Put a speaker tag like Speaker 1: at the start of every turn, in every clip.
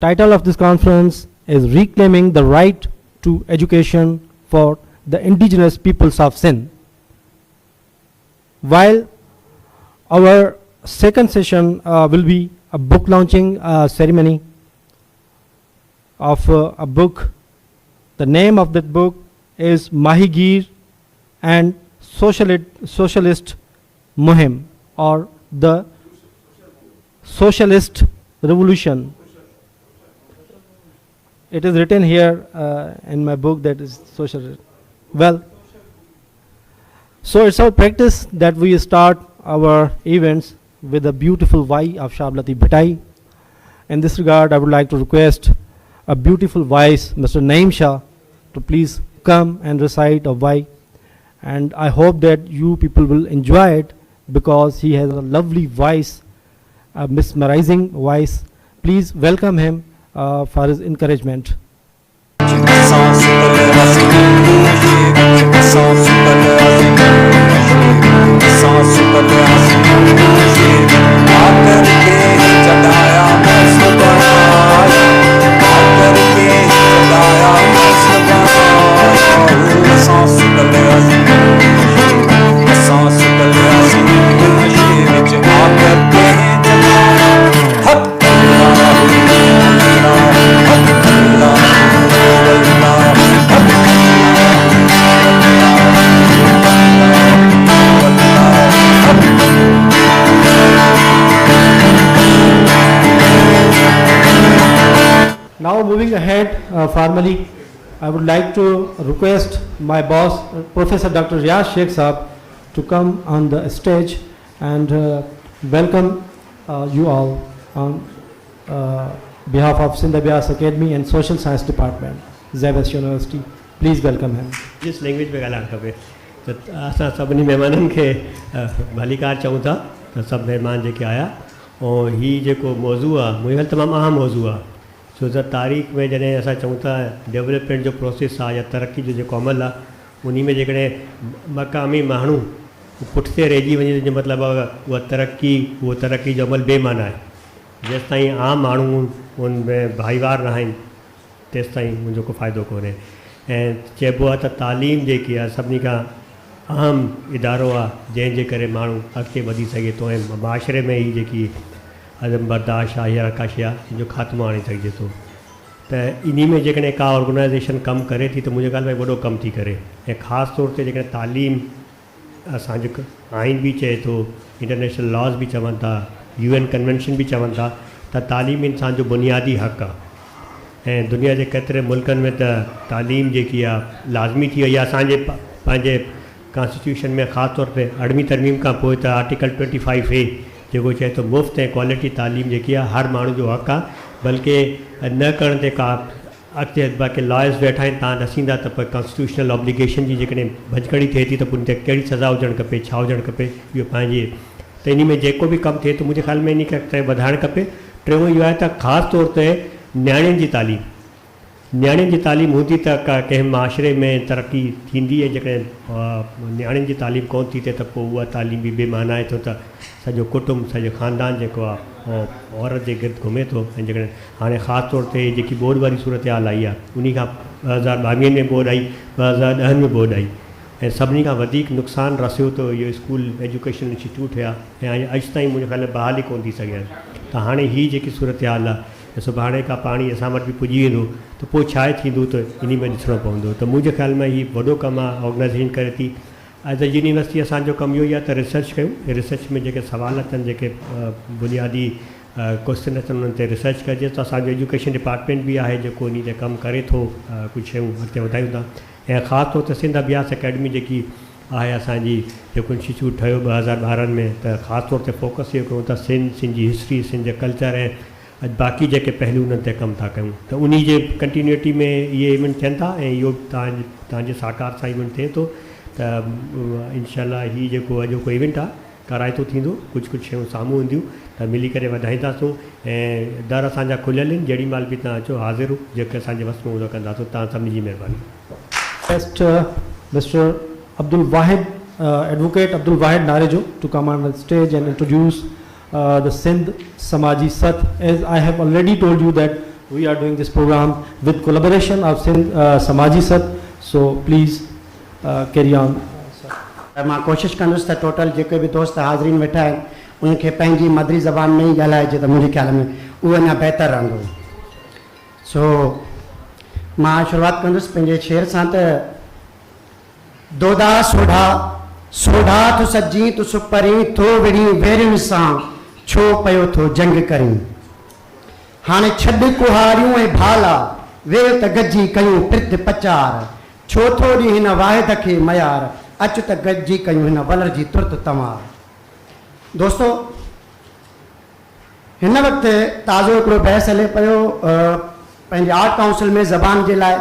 Speaker 1: Title of this conference is Reclaiming the Right to Education for the Indigenous Peoples of Sindh. While our second session will be a book launching ceremony of a book. The name of that book is Mahigir and Socialist Muhim, or the Socialist Revolution. It is written here in my book that is social. Well, so it's our practice that we start our events with a beautiful voice of Shablati Bhatai. In this regard, I would like to request a beautiful voice, Mr. Naim Shah, to please come and recite a voice. And I hope that you people will enjoy it because he has a lovely voice, a mesmerizing voice. Please welcome him for his encouragement. Now moving ahead formally, I would like to request my boss, Professor Dr. Riyaz Sheikh Saab, to come on the stage and welcome you all on behalf of Sindh Abhyas Academy and Social Science Department, Zavis University. Please welcome him.
Speaker 2: जिस language में ॻाल्हाइणु खपे त असां सभिनी महिमाननि खे भलीकार चऊं था त सभु महिमान जेके आया ऐं हीउ जेको मौज़ू आहे मुंहिंजे ख़्याल तमामु अहम मौज़ू आहे छो त तारीख़ में जॾहिं असां चऊं था डेवलपमेंट जो प्रोसेस आहे या तरक़ी जो जेको अमल आहे उन में जेकॾहिं मक़ामी माण्हू पुठिते रहिजी वञे जो मतिलबु आहे उहा तरक़ी जो अमल बेमाना आहे जेसि ताईं आम माण्हू उन में भाईवार न आहिनि तेसि ताईं मुंहिंजो को फ़ाइदो कोन्हे ऐं चइबो आहे त तालीम जेकी आहे सभिनी खां अहम इदारो आहे जंहिंजे करे माण्हू अॻिते वधी सघे थो ऐं माशरे में ई जेकी अदम बर्दाश्त आहे या रकाशी आहे जो ख़ात्मो आणे सघिजे थो त इन में जेकॾहिं का ऑर्गेनाइज़ेशन कमु करे थी त मुंहिंजे ख़्याल में वॾो कमु थी करे ऐं ख़ासि तौर ते जेकॾहिं तालीम असांजो आइन बि चए थो इंटरनेशनल लॉज़ बि चवनि था UN कन्वेंशन भी चवन था त तालीम इंसान जो बुनियादी हक़ आहे ऐं दुनिया के केतरे मुल्कनि में त तालीम जेकी आहे लाज़मी थी वई आहे असांजे पंहिंजे कॉन्स्टिट्यूशन में ख़ासि तौर ते 8वीं तरमीम खां पोइ त आर्टिकल 25A जेको चए थो मुफ़्त ऐं क्वालिटी तालीम जेकी आहे हर माण्हू जो हक़ आहे बल्कि न करण ते का अॻिते बाक़ी लॉयर्स वेठा आहिनि तव्हां ॾसींदा त पोइ कॉन्स्टिट्यूशनल ऑब्लिगेशन जी जेकॾहिं भॼकड़ी थिए थी त उन ते कहिड़ी सज़ा हुजणु खपे छा हुजणु खपे इहो पंहिंजे त इन में जेको बि कमु थिए थो मुंहिंजे ख़्याल में इन खे वधाइणु खपे टियों इहो आहे त ख़ासि तौर ते नियाणियुनि जी तालीम हूंदी त कंहिं माशरे में तरक़ी थींदी आहे जेकॾहिं नियाणियुनि जी तालीम कोन थी थिए त पोइ उहा तालीम बि बेमाना आहे छो त सॼो कुटुंब सॼो ख़ानदान जेको आहे औरत जे गिर्द घुमे थो ऐं जेकॾहिं हाणे ख़ासि तौर ते जेकी बोर्ड वारी सूरत हाल आई आहे उन खां 2022 में बोर्ड आई 2010 में बोर्ड आई ऐं सभिनी खां वधीक नुक़सानु रसियो त इहो स्कूल एजुकेशन इंस्टीट्यूट हुया ऐं अॼु ताईं मुंहिंजे ख़्याल में बहाली कोन थी सघिया त हाणे हीअ जेकी सूरत हाल आहे त सुभाणे खां पाणी असां वटि बि पुॼी वेंदो त पोइ छा थींदो त इन में ॾिसणो पवंदो त मुंहिंजे ख़्याल में हीउ वॾो कमु आहे ऑर्गेनाइज़ेशन करे थी एज़ अ यूनिवर्सिटी असांजो कमु इहो ई आहे त रिसर्च कयूं रिसर्च में जेके सवाल अचनि जेके बुनियादी क्वेश्चन अचनि उन्हनि ते रिसर्च कजे त असांजो एजुकेशन डिपार्टमेंट बि आहे जेको इन ते कमु करे थो कुझु शयूं अॻिते वधायूं था ऐं ख़ासि तौर ते सिंध अभ्यास अकेडमी जेकी आहे असांजी जेको इंस्टीट्यूट ठहियो 2012 में त ख़ासि तौर ते फोकस इहो कयूं था सिंध जी हिस्ट्री सिंध जो कल्चर ऐं बाक़ी जेके पहलू उन्हनि ते कमु था कयूं त उन जे कंटिन्यूटी में इहे इवेंट थियनि था ऐं इहो तव्हांजे साकार सां इवेंट थिए थो त इनशाला हीउ जेको अॼोको इवेंट आहे कराइतो थींदो कुझु शयूं साम्हूं ईंदियूं त मिली करे वधाईंदासूं ऐं दर असांजा खुलियल आहिनि जेॾी महिल बि तव्हां अचो हाज़िर हो जेके असांजे वस में हूंदो कंदासूं तव्हां सभिनी जी महिरबानी
Speaker 1: Request Mr. Abdul Wahid, Advocate Abdul Wahid Narejo, to come on the stage and introduce the Sindh Samaji Sath. As I have already told you that we are doing this program with collaboration of Samaji Sat. So please carry on.
Speaker 3: मां कोशिशि कंदुसि त total जेके बि दोस्त हाज़रीन वेठा आहिनि उनखे पंहिंजी मदरी ज़बान में ई ॻाल्हाइजे त मुंहिंजे ख़्याल में उहो अञा बहितर रहंदो। सो मां शुरूआति कंदुसि पंहिंजे शेर सां त दोदा सोढा सोढा तूं सजी तूं सुपरी थो विड़ी वेरियुनि सां छो पियो थो जंग करी हाणे छॾ कुहारियूं ऐं भाला वेह त गजी कयूं प्रित पचार छो थो ॾी हिन वाहिद खे मयार अच त गजी कयूं हिन वलर जी तुर्त तमार। दोस्तो हिन वक़्तु ताज़ो हिकिड़ो बहस हले पियो पंहिंजे आर्ट काउंसिल में ज़बान जे लाइ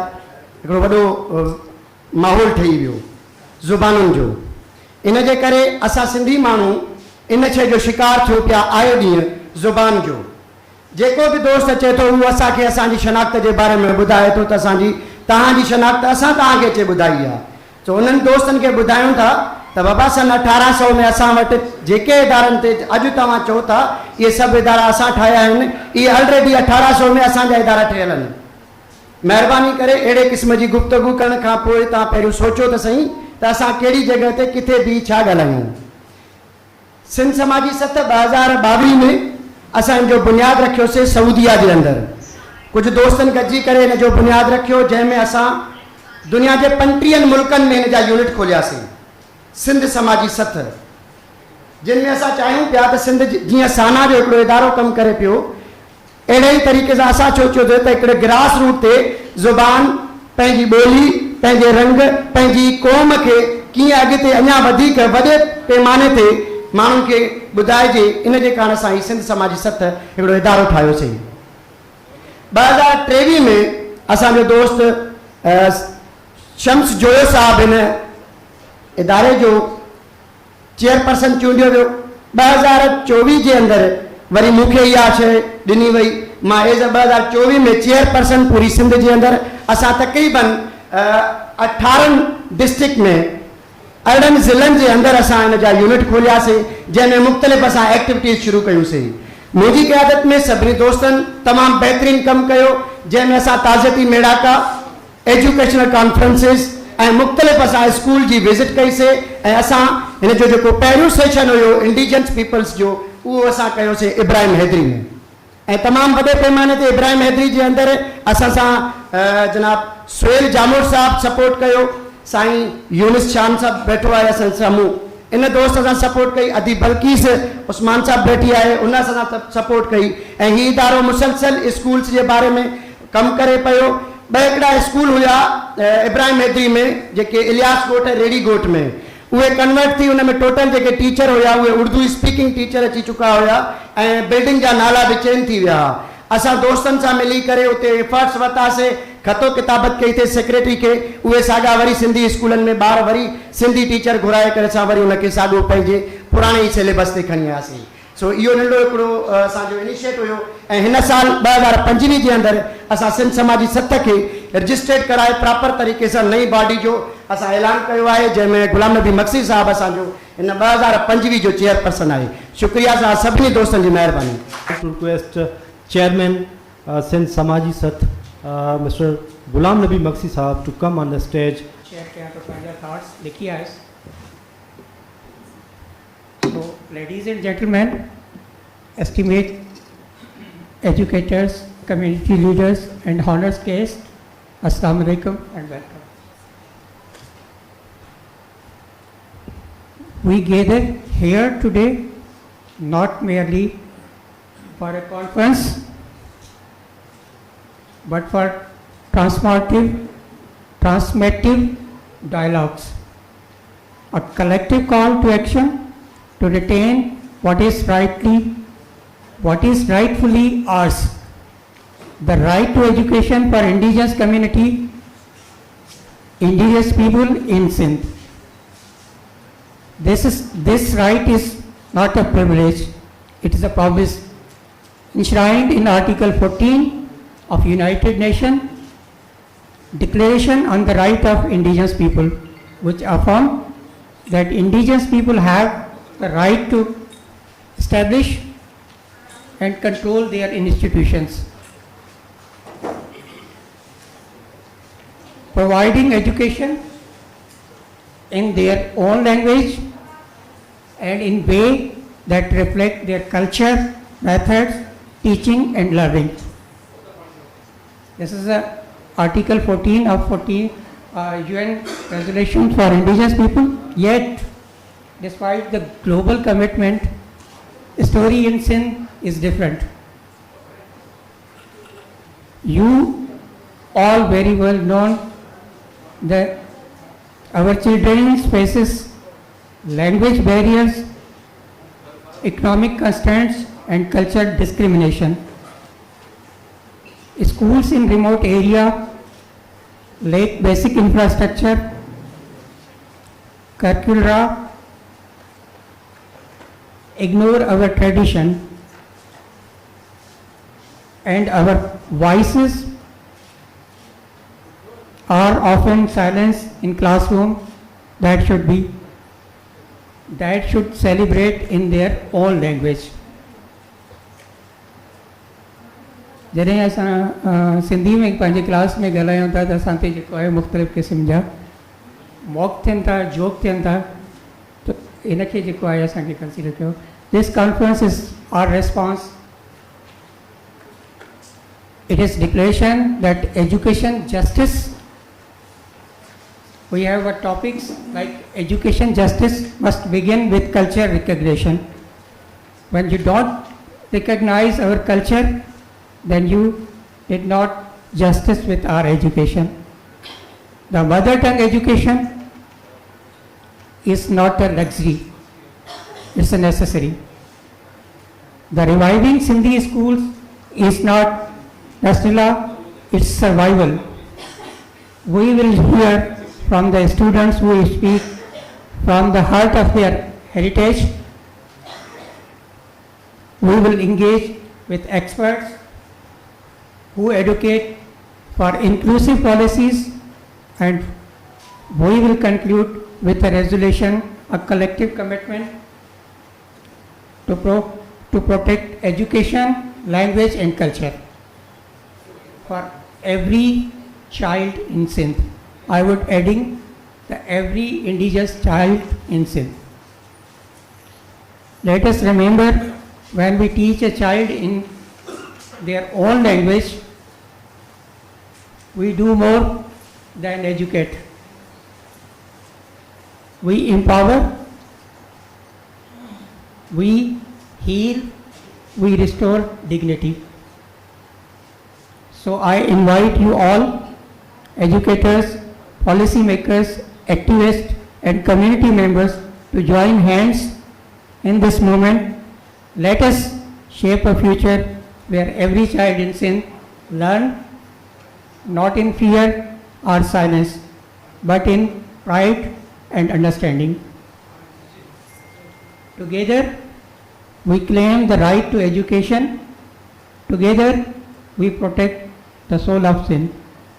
Speaker 3: हिकिड़ो वॾो माहौल ठही वियो ज़ुबानुनि जो। इन जे करे असां सिंधी माण्हू इन शइ जो शिकार थियो पिया आयो ॾींहुं ज़ुबान जो। जेको बि दोस्त अचे थो उहो असांखे असांजी शनाख़्त जे बारे में ॿुधाए थो त असांजी तव्हांजी शनाख़्त असां तव्हांखे अचे ॿुधाई आहे। सो उन्हनि दोस्तनि खे ॿुधायूं था त बाबा सन 1800 में असां वटि जेके इदारनि ते अॼु तव्हां चओ था इहे सभु इदारा असां ठाहिया आहिनि, इहे ऑलरेडी 1800 में असांजा इदारा ठहियल आहिनि। महिरबानी करे अहिड़े क़िस्म जी गुफ़्तगू करण खां पोइ तव्हां पहिरियों सोचो त सही त असां कहिड़ी जॻह ते किथे बि छा ॻाल्हायूं। सिंध समाजी सत 2022 में असां इन जो बुनियादु रखियोसीं सऊदीया जे अंदरि। कुझु दोस्तनि गॾिजी करे इन जो बुनियादु रखियो जंहिंमें असां दुनिया जे 35 मुल्कनि में इन जा यूनिट खोलियासीं सिंध समाजी सत, जिन में असां चाहियूं पिया त सिंध जीअं साना जो हिकिड़ो इदारो कमु करे पियो अहिड़े ई तरीक़े सां असां सोचियोसीं त हिकिड़े ग्रास रूट ते ज़ुबान पंहिंजी ॿोली पंहिंजे रंग पंहिंजी क़ौम खे कीअं अॻिते अञा वधीक वॾे पैमाने ते माण्हुनि खे ॿुधाइजे। इन जे कारण असां ही सिंध समाजी सत हिकिड़ो इदारो ठाहियोसीं। 2023 में असांजो दोस्त शम्स जोयो साहब हिन इदारे जो चेयरपर्सन चूंडियो वियो। 2024 जे अंदरि वरी मूंखे इहा शइ ॾिनी वई, मां एज़ 2024 में चेयरपर्सन पूरी सिंध जे अंदरि असां तक़रीबन 18 डिस्ट्रिक्ट में 18 ज़िलनि जे अंदरि असां हिन जा यूनिट खोलियासीं जंहिंमें मुख़्तलिफ़ असां एक्टिविटीज़ शुरू कयूंसीं। मुंहिंजी क़यादत में सभिनी दोस्तनि तमामु बहितरीनु कमु कयो जंहिंमें असां ताज़ती मेड़ाका एजुकेशनल कॉन्फ्रेंसिस ऐं मुख़्तलिफ़ असां स्कूल जी विज़िट कईसीं ऐं असां हिन जो जेको पहिरियों सेशन हुयो इंडिजन्स पीपल्स जो उहो असां कयोसीं इब्राहिम हैदरी में ऐं तमामु वॾे पैमाने ते इब्राहिम हैदरी जे अंदरि असां सां जनाब सुहेल जामोर साहब सपोर्ट कयो, साईं यूनिस शान साहब वेठो आहे असां साम्हूं, इन दोस्त सां सपोर्ट कई, अदी बल्कीस उस्मान साहब वेठी आहे उन सां सपोर्ट कई ऐं हीउ इदारो मुसलसल स्कूल्स जे बारे में कमु करे पियो। ॿ हिकिड़ा स्कूल हुया इब्राहिम हैदरी में जेके इलियास ॻोठ ऐं रेडी ॻोठ में, उहे कन्वर्ट थी उन में टोटल जेके टीचर हुया उहे उर्दू स्पीकिंग टीचर अची चुका हुया ऐं बिल्डिंग जा नाला बि चेंज थी विया। असां दोस्तनि सां मिली करे उते एफर्ट्स वरितासीं, ख़तो किताबत कई अथई सेक्रेटरी खे, उहे साॻा वरी सिंधी स्कूलनि में ॿार वरी सिंधी टीचर घुराए करे असां वरी उनखे साॻियो पंहिंजे पुराणे ई सिलेबस ते खणी आयासीं। सो इहो नंढो हिकिड़ो असांजो इनिशिएटिव हुयो ऐं हिन साल 2025 जे अंदरि असां सिंध समाजी सत खे रजिस्टर्ड कराए प्रॉपर तरीक़े सां नई बॉडी जो असां ऐलान कयो आहे जंहिंमें गुलाम नबी मक्सी साहब असांजो हिन 2025 जो चेयरपर्सन आहे। शुक्रिया सां सभिनी दोस्तनि जी महिरबानी।
Speaker 1: रिक्वेस्ट चेयरमैन सिंध समाजी सत mister Ghulam Nabi Maksi sahab to come on the stage.
Speaker 4: Share किया तो फाइनल थॉट्स लिखी है। So, ladies and gentlemen, estimate educators, community leaders, and honors guests, Assalamu alaikum and welcome. We gather here today not merely for a conference, but for transformative dialogues, a collective call to action to retain what is rightfully ours, the right to education for indigenous community, indigenous people in Sindh. This right is not a privilege, it is a promise enshrined in Article 14 of United Nations Declaration on the Right of Indigenous People, which affirm that indigenous people have the right to establish and control their institutions. providing education in their own language and in way that reflect their culture, methods, teaching and learning. This is Article 14 of UN Resolution for Indigenous People. Yet, despite the global commitment, story in Sindh is different. You all very well know that our children faces language barriers, economic constraints and cultural discrimination. Schools in remote area lack basic infrastructure, curricula, ignore our tradition, and our voices are often silenced in classroom that should celebrate in their own language. जॾहिं असां सिंधी में पंहिंजे class में ॻाल्हायूं था त असांखे जेको आहे मुख़्तलिफ़ क़िस्म जा मौक़ थियनि था, जोक थियनि था, त इनखे जेको आहे असांखे कंसीडर कयो. This conference is our response. It is declaration that education justice. We have topics like education justice must begin with culture recognition. When you don't recognize our culture, then you did not justice with our education. The mother tongue education is not a luxury, it's a necessary. The reviving Sindhi schools is not Nasrullah, it's survival. We will hear from the students who speak from the heart of their heritage. We will engage with experts who educate for inclusive policies, and we will conclude with a resolution, a collective commitment to protect education, language and culture for every child in Sindh. I would adding the every indigenous child in Sindh. Let us remember, when we teach a child in their own language, we do more than educate. We empower, we heal, we restore dignity. So I invite you all, educators, policy makers, activists and community members, to join hands in this moment. Let us shape a future where every child in Sindh learn not in fear or silence, but in pride and understanding. Together we claim the right to education. Together we protect the soul of Sindh.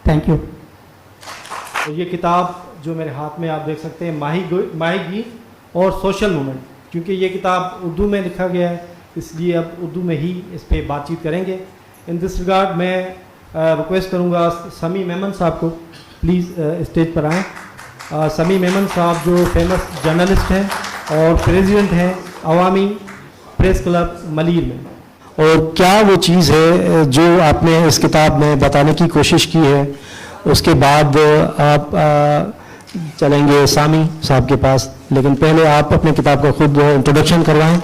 Speaker 4: Thank you.
Speaker 1: तो ये किताब जो मेरे हाथ में आप देख सकते हैं, माही गीत और सोशल मूवमेंट, क्योंकि ये किताब उर्दू में लिखा गया है, इसलिए अब उर्दू में ही इस पर बातचीत करेंगे. इन दिस रिगार्ड मैं रिक्वेस्ट करूँगा समी मेमन साहब को प्लीज़ स्टेज पर आएँ. समी मेमन साहब जो फेमस जर्नलिस्ट हैं और प्रेसिडेंट हैं अवामी प्रेस क्लब मलीर में. और क्या वो चीज़ है जो आपने इस किताब में बताने की कोशिश की है, उसके बाद आप चलेंगे सामी साहब के पास. लेकिन पहले आप अपने किताब का खुद इंट्रोडक्शन करवाएं.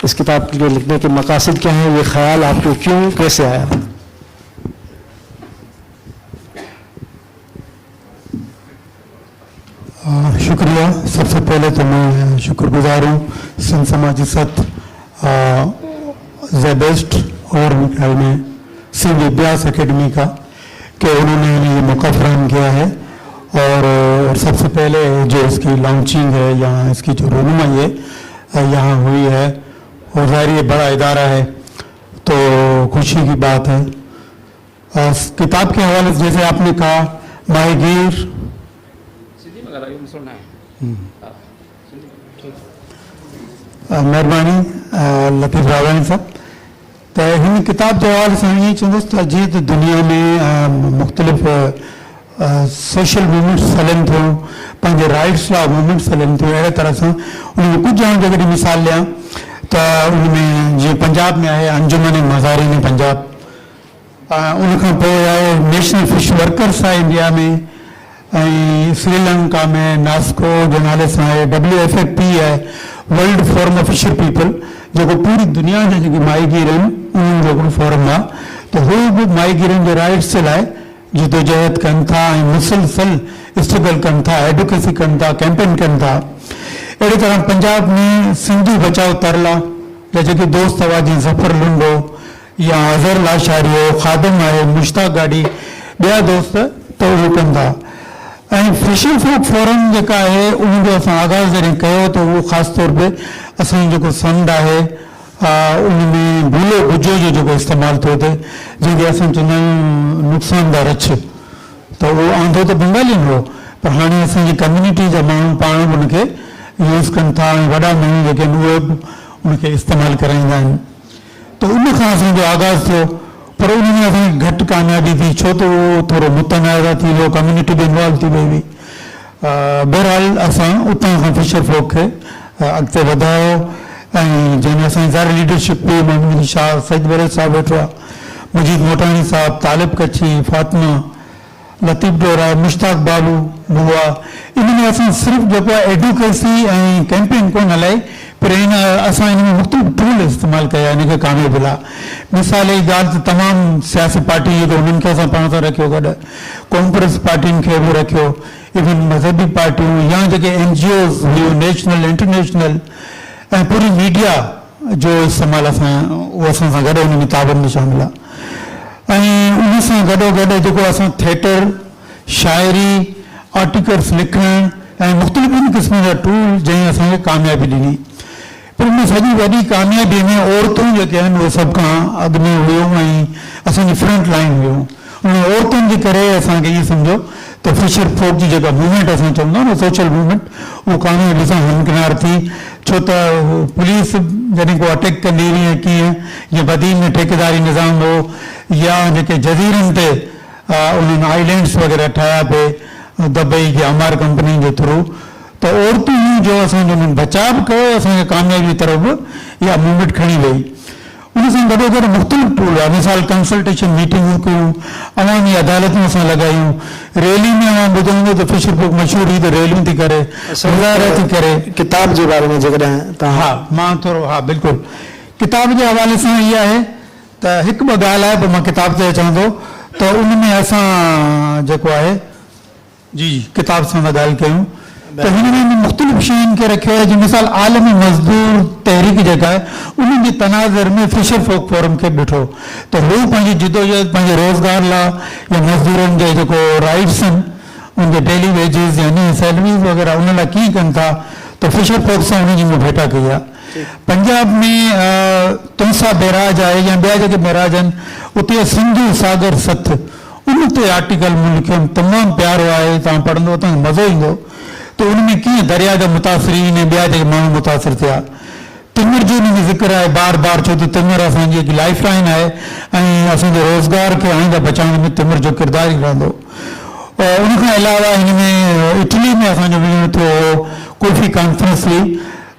Speaker 1: इस किताब के लिखने के मकासद क्या हैं, ये ख्याल आपको क्यों कैसे आया?
Speaker 5: शुक्रिया. सबसे पहले तो मैं शुक्रगुजार हूँ सिंध समाजी सत बेस्ट और ख्याल में सिंध इतिहास अकेडमी का कि उन्होंने ये मौका फराहम किया है. और सबसे पहले जो इसकी लॉन्चिंग है यहाँ इसकी जो रोनुमाई है यहाँ हुई है, और ज़ाहिर ये बड़ा इदारा है तो खुशी की बात है. किताब के हवाले से जैसे आपने कहा माहीगीर महिरबानी लतीफ़ रावानी साहब. तो हिन किताब जे हवाले सां ईअं चवंदुसि त जीअं त दुनिया में मुख़्तलिफ़ सोशल मूवमेंट्स हलनि थियूं, पंहिंजे राइट्स लाइ मूवमेंट्स हलनि थियूं, अहिड़े तरह सां उनमें कुझु आउं जॾहिं मिसाल ॾियां त उनमें जीअं पंजाब में आहे अंजुमन मज़ारिन पंजाब, उनखां पोइ आहे नेशनल फिश वर्कर्स आहे इंडिया में, ऐं श्रीलंका में नास्को जे नाले सां आहे, WFP आहे वर्ल्ड फोरम ऑफ फिशर पीपल, जेको पूरी दुनिया जा जेके माहीगीर आहिनि उन्हनि जो हिकिड़ो फोरम आहे। त हू बि माहीगीरनि जे राइट्स जे लाइ जिदोजहद कनि था ऐं मुसलसल स्ट्रगल कनि था, एडवोकेसी कनि था, कैंपेन कनि था। अहिड़ी तरह पंजाब में सिंधु बचाओ तरला जा जेके दोस्त हुआ जीअं ज़फर लुंडो या अज़हर लाशारियो, खादम आहे, मुश्ताक गाड़ी, ॿिया दोस्त त उहे कनि था। ऐं फिशर फोक फोरम जेका आहे उनजो असां आगाज़ जॾहिं कयो त उहो ख़ासि तौर ते असांजो जेको संद आहे उनमें भूलो भुजो जो जेको इस्तेमालु थियो थिए, जंहिंखे असां चवंदा आहियूं नुक़सानदार रछ, त उहो आंदो त बंगालियुनि हो, पर हाणे असांजी कम्यूनिटी जा माण्हू पाण बि उनखे यूज़ कनि था ऐं वॾा माण्हू जेके आहिनि उहे बि उनखे इस्तेमालु कराईंदा आहिनि। त उनखां असांजो आगाज़ थियो, पर उनमें असांखे घटि कामयाबी थी, छो त उहो थोरो मुतनाज़ा थी वियो, कम्यूनिटी बि इन्वॉल्व थी वई हुई। बहरहाल असां उतां खां फिशर फोक खे अॻिते वधायो ऐं जंहिंमें असांजी ज़ारी लीडरशिप बि मोहम्मद शाह, सईद बरेद साहिबु वेठो आहे, मजीद मोटाणी साहिबु, तालिब कच्छी, फातिमा, लतीफ़ डोरा, मुश्ताक बाबू बुआ, इनमें असां सिर्फ़ु जेको आहे एडवोकेसी ऐं कैंपेन कोन हलाई, पर इन असां इनमें मुख़्तलिफ़ टूल इस्तेमालु कया इनखे कामयाबी लाइ। मिसाल जी ॻाल्हि त तमामु सियासी पार्टी जेके उन्हनि खे असां पाण सां रखियो, गॾु कांग्रेस पार्टियुनि खे बि रखियो, इवन मज़हबी पार्टियूं या जेके NGOs हुयूं नेशनल इंटरनेशनल, ऐं पूरी मीडिया जो इस्तेमालु असां उहो असां सां गॾु उन में ताबन में शामिल आहे। ऐं उन सां गॾोगॾु जेको असां थिएटर, शाइरी, आर्टिकल्स लिखणु ऐं मुख़्तलिफ़ क़िस्म जा टूल जंहिं असांखे कामयाबी ॾिनी। पर उन सॼी वॾी कामयाबी में औरतूं जेके आहिनि उहे सभ खां अॻु में हुयूं ऐं असांजी फ्रंट लाइन हुयूं। उन औरतुनि जे करे असांखे इहो सम्झो त फिशर फोक जी जेका मूवमेंट असां चवंदा आहियूं न सोशल मूवमेंट, उहो कामयाबी सां हमकिनार थी, छो त पुलिस जॾहिं को अटैक कंदी हुई ऐं कीअं जीअं बदीन में ठेकेदारी निज़ाम हो या जेके जज़ीरनि ते उन्हनि आइलैंड्स वग़ैरह ठाहिया पिए दबई की अमार कंपनी जे थ्रू, त औरतूं जो असांजो उन्हनि बचाव कयो, असांखे कामयाबी तरफ़ इहा मूवमेंट खणी वई। उन सां गॾोगॾु मुख़्तलिफ़ टूल आहे, मिसाल कंसल्टेशन मीटिंगूं कयूं, अवामी अदालतूं असां लॻायूं, रैली में अवां ॿुधो हूंदो त फिशर फोक मशहूर ई त रैलियूं थी करे, मुज़ाहिरा थी करे।
Speaker 3: किताब जे बारे में जेकॾहिं तव्हां
Speaker 5: हा मां थोरो हा बिल्कुलु किताब जे हवाले सां इहा आहे त हिकु ॿ ॻाल्हि आहे, पोइ मां किताब ते अचां थो। त उन में असां जेको आहे जी किताब सां था ॻाल्हि कयूं त हिन में मुख़्तलिफ़ शयुनि खे रखियो आहे। जीअं मिसाल आलमी मज़दूर तहरीक जेका आहे उन जे तनाज़ुर में फिशर फोक फोरम खे ॾिठो त हू पंहिंजी जिदोजहद पंहिंजे रोज़गार लाइ या मज़दूरनि जे जेको राइट्स आहिनि उनजे डेली वेजिस यानी सैलरीज़ वग़ैरह उन लाइ कीअं कनि था, त फिशर फोक सां उनजी मूं भेटा कई आहे। पंजाब में तुलसा बैराज आहे या ॿिया जेके बैराज आहिनि उते सिंधु सागर सथ, उन ते आर्टिकल मूं लिखियुमि, तमामु प्यारो आहे, तव्हां पढ़ंदो तव्हांखे मज़ो ईंदो। त उनमें कीअं दरिया जा मुतासिरीन ऐं ॿिया जेके माण्हू मुतासिर थिया, तिमिर जो उनमें ज़िक्र आहे बार बार, छो त तिमिर असांजी हिकु लाइफ लाइन आहे ऐं असांजे रोज़गार खे आईंदा बचाइण में तिमिर जो किरदारु ई रहंदो। उनखां अलावा हिन में इटली में असांजो विञो थियो कुल्फी कॉन्फ्रेंस हुई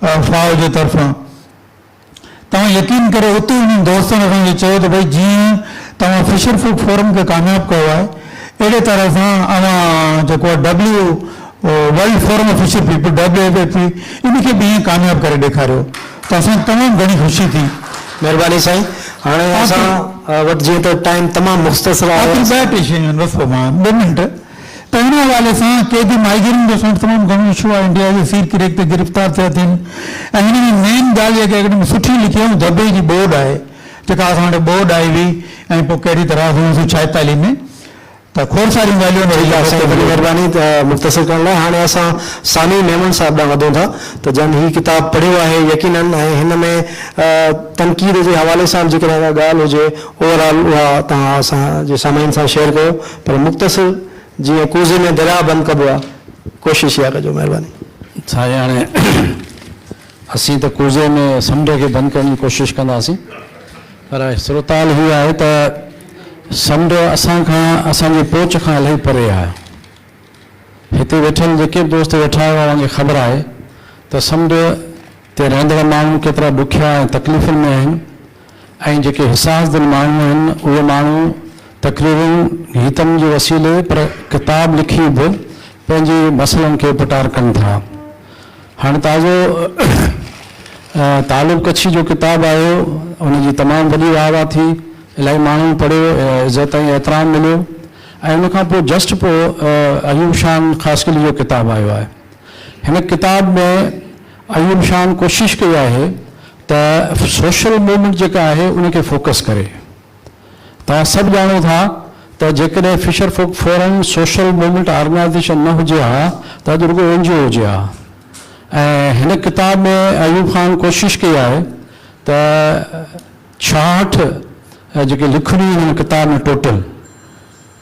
Speaker 5: फाओ जे तरफ़ां। तव्हां यकीन करे उते उन्हनि दोस्तनि असांखे चयो त भई जीअं तव्हां फिशर फोक फोरम खे कामयाबु कयो आहे, अहिड़े तरह सां अवां जेको आहे world forum of fisher people WFP इनखे बि ईअं कामयाबु करे ॾेखारियो, त असांखे तमामु घणी ख़ुशी थी।
Speaker 3: महिरबानी साईं। हाणे असां वटि जीअं त टाइम तमामु मुख़्तसर आहे,
Speaker 5: ॿ टे शयूं बसि मां 2 मिंट। त हिन हवाले सां कैदी माइग्रेन जो असां तमामु घणो इशू आहे, इंडिया जे सीर किरेक ते गिरफ़्तार थिया थियनि। ऐं हिन में मेन ॻाल्हि जेका हिकिड़ी सुठी लिखी आहे दबे जी बोर्ड आहे, जेका असां वटि बोर्ड आई हुई ऐं पोइ कहिड़ी तरह 1946 में त खोड़ सारियूं ॻाल्हियूं
Speaker 3: महिरबानी मुख़्तसर करण लाइ। हाणे असां सामी मेमन साहिब ॾांहुं वधूं था त जन हीअ किताबु पढ़ियो आहे यकीनन, ऐं हिन में तनक़ीद जे हवाले सां जेकॾहिं ॻाल्हि हुजे ओवरऑल उहा तव्हां असांजे सामाइन सां शेयर कयो, पर मुख़्तसर जीअं कूज़े में दरिया बंदि कबो आहे कोशिशि इहा कजो, महिरबानी।
Speaker 6: छाहे हाणे असीं त कूज़े में समुंड खे बंदि करण जी कोशिशि कंदासीं, पर सूरताल हीअ आहे त समुंड असांजे पहुच खां इलाही परे आहे। हिते वेठल जेके बि दोस्त वेठा हुआ उन्हनि खे ख़बर आहे त समुंड ते रहंदड़ माण्हू केतिरा ॾुखिया ऐं तकलीफ़ुनि में आहिनि ऐं जेके हिसास दिल माण्हू आहिनि उहे माण्हू तकरीबन गीतनि जे वसीले पर किताब लिखी बि पंहिंजे मसइलनि खे पटार कनि था। हाणे ताज़ो तालुब कच्छी जो किताबु आयो, उनजी तमामु वॾी वाह वाह थी, इलाही माण्हू पढ़ियो, इज़त ऐं एतिराम मिलियो ऐं उनखां पोइ जस्ट पोइ अयूब शान ख़ासकली जो किताबु आयो आहे। हिन किताब में अयूब शान कोशिशि कई आहे त सोशल मूवमेंट जेका आहे उनखे फोकस करे। तव्हां सभु ॼाणो था त जेकॾहिं फिशर फोक फोरम सोशल मूवमेंट ऑर्गेनाइज़ेशन न हुजे हा त अॼु रुगो NGO हुजे हा। ऐं हिन किताब में अयूब खान कोशिशि कई आहे त 66 जेके लिखणियूं हिन किताब में टोटल,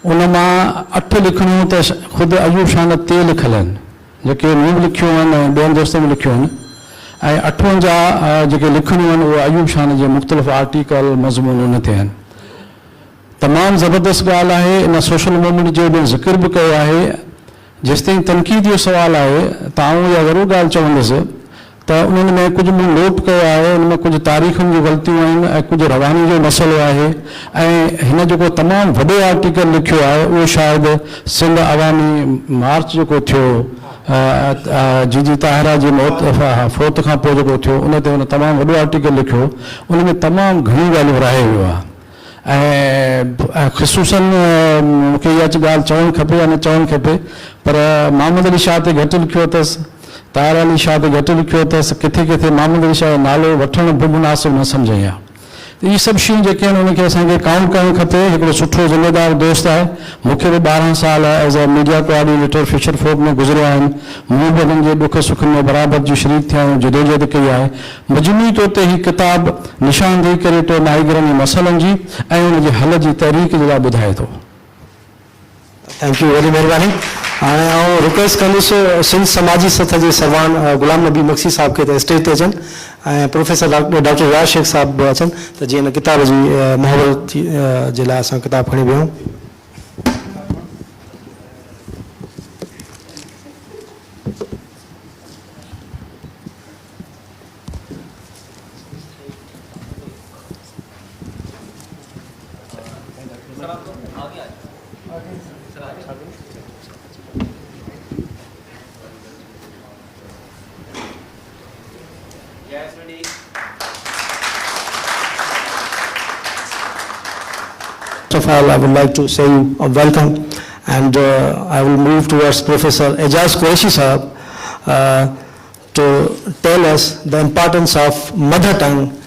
Speaker 6: उन मां 8 लिखणियूं त ख़ुदि अयूब शान ते लिखियल आहिनि, जेके मूं बि लिखियूं आहिनि ऐं ॿियनि दोस्तनि बि लिखियूं आहिनि, ऐं 58 जेके लिखणियूं आहिनि उहे अयूब शान जे मुख़्तलिफ़ आर्टिकल मज़मून उन ते आहिनि। तमामु ज़बरदस्त ॻाल्हि आहे, इन सोशल मूवमेंट जो बि ज़िक्र बि कयो आहे। जेसिताईं तनक़ीद जो सुवालु आहे त आउं इहा ज़रूरु ॻाल्हि चवंदुसि त उन्हनि में कुझु मूं नोट कयो आहे, उन में कुझु तारीख़ुनि जूं ग़लतियूं आहिनि ऐं कुझु रवानी जो मसइलो आहे। ऐं हिन जेको तमामु वॾो आर्टिकल लिखियो आहे उहो शायदि सिंध अवामी मार्च जेको थियो जीजी ताहिरा जी फौत खां पोइ जेको थियो उन ते हुन तमामु वॾो आर्टिकल लिखियो, उन में तमामु घणियूं ॻाल्हियूं रहाए वियो आहे। ऐं ख़ुसूसन मूंखे इहा ॻाल्हि चवणु खपे या न चवणु खपे, पर मोहम्मद अली शाह ते घटि लिखियो अथसि, ताहिर अली शाह ते घटि लिखियो अथसि, किथे किथे मोहम्मद अली शाह जो नालो वठणु बि मुनासिबु न सम्झई आहे। त इहे सभु शयूं जेके आहिनि उनखे असांखे काउंट करणु खपे। हिकिड़ो सुठो ज़िम्मेदार दोस्त आहे, मूंखे बि 12 साल as a media coordinator fisher folk में गुज़रिया आहिनि, मूं बि हुननि जे ॾुख सुख में बराबरि जी शरीक थिया आहियूं, जदोजहद कई आहे। मजमूई तौर ते हीअ किताबु निशानदेही करे तो नाइगरनि जे मसइलनि जी ऐं उनजे हल जी तहरीक जे लाइ ॿुधाए थो।
Speaker 7: थैंक यू, वॾी महिरबानी। हाणे आउं रिक्वेस्ट कंदुसि सिंध समाजी सतह जे सरवान गुलाम नबी मक्सी साहब खे त स्टेज ते अचनि ऐं प्रोफेसर डॉक्टर रियाज़ शेख साहब बि अचनि त जीअं हिन किताब जी मुहबत जे लाइ असां किताब खणी वियूं। First of all, I would like to say you a welcome, and I will move towards Professor Ejaz Qureshi Sahab to tell us the importance of mother tongue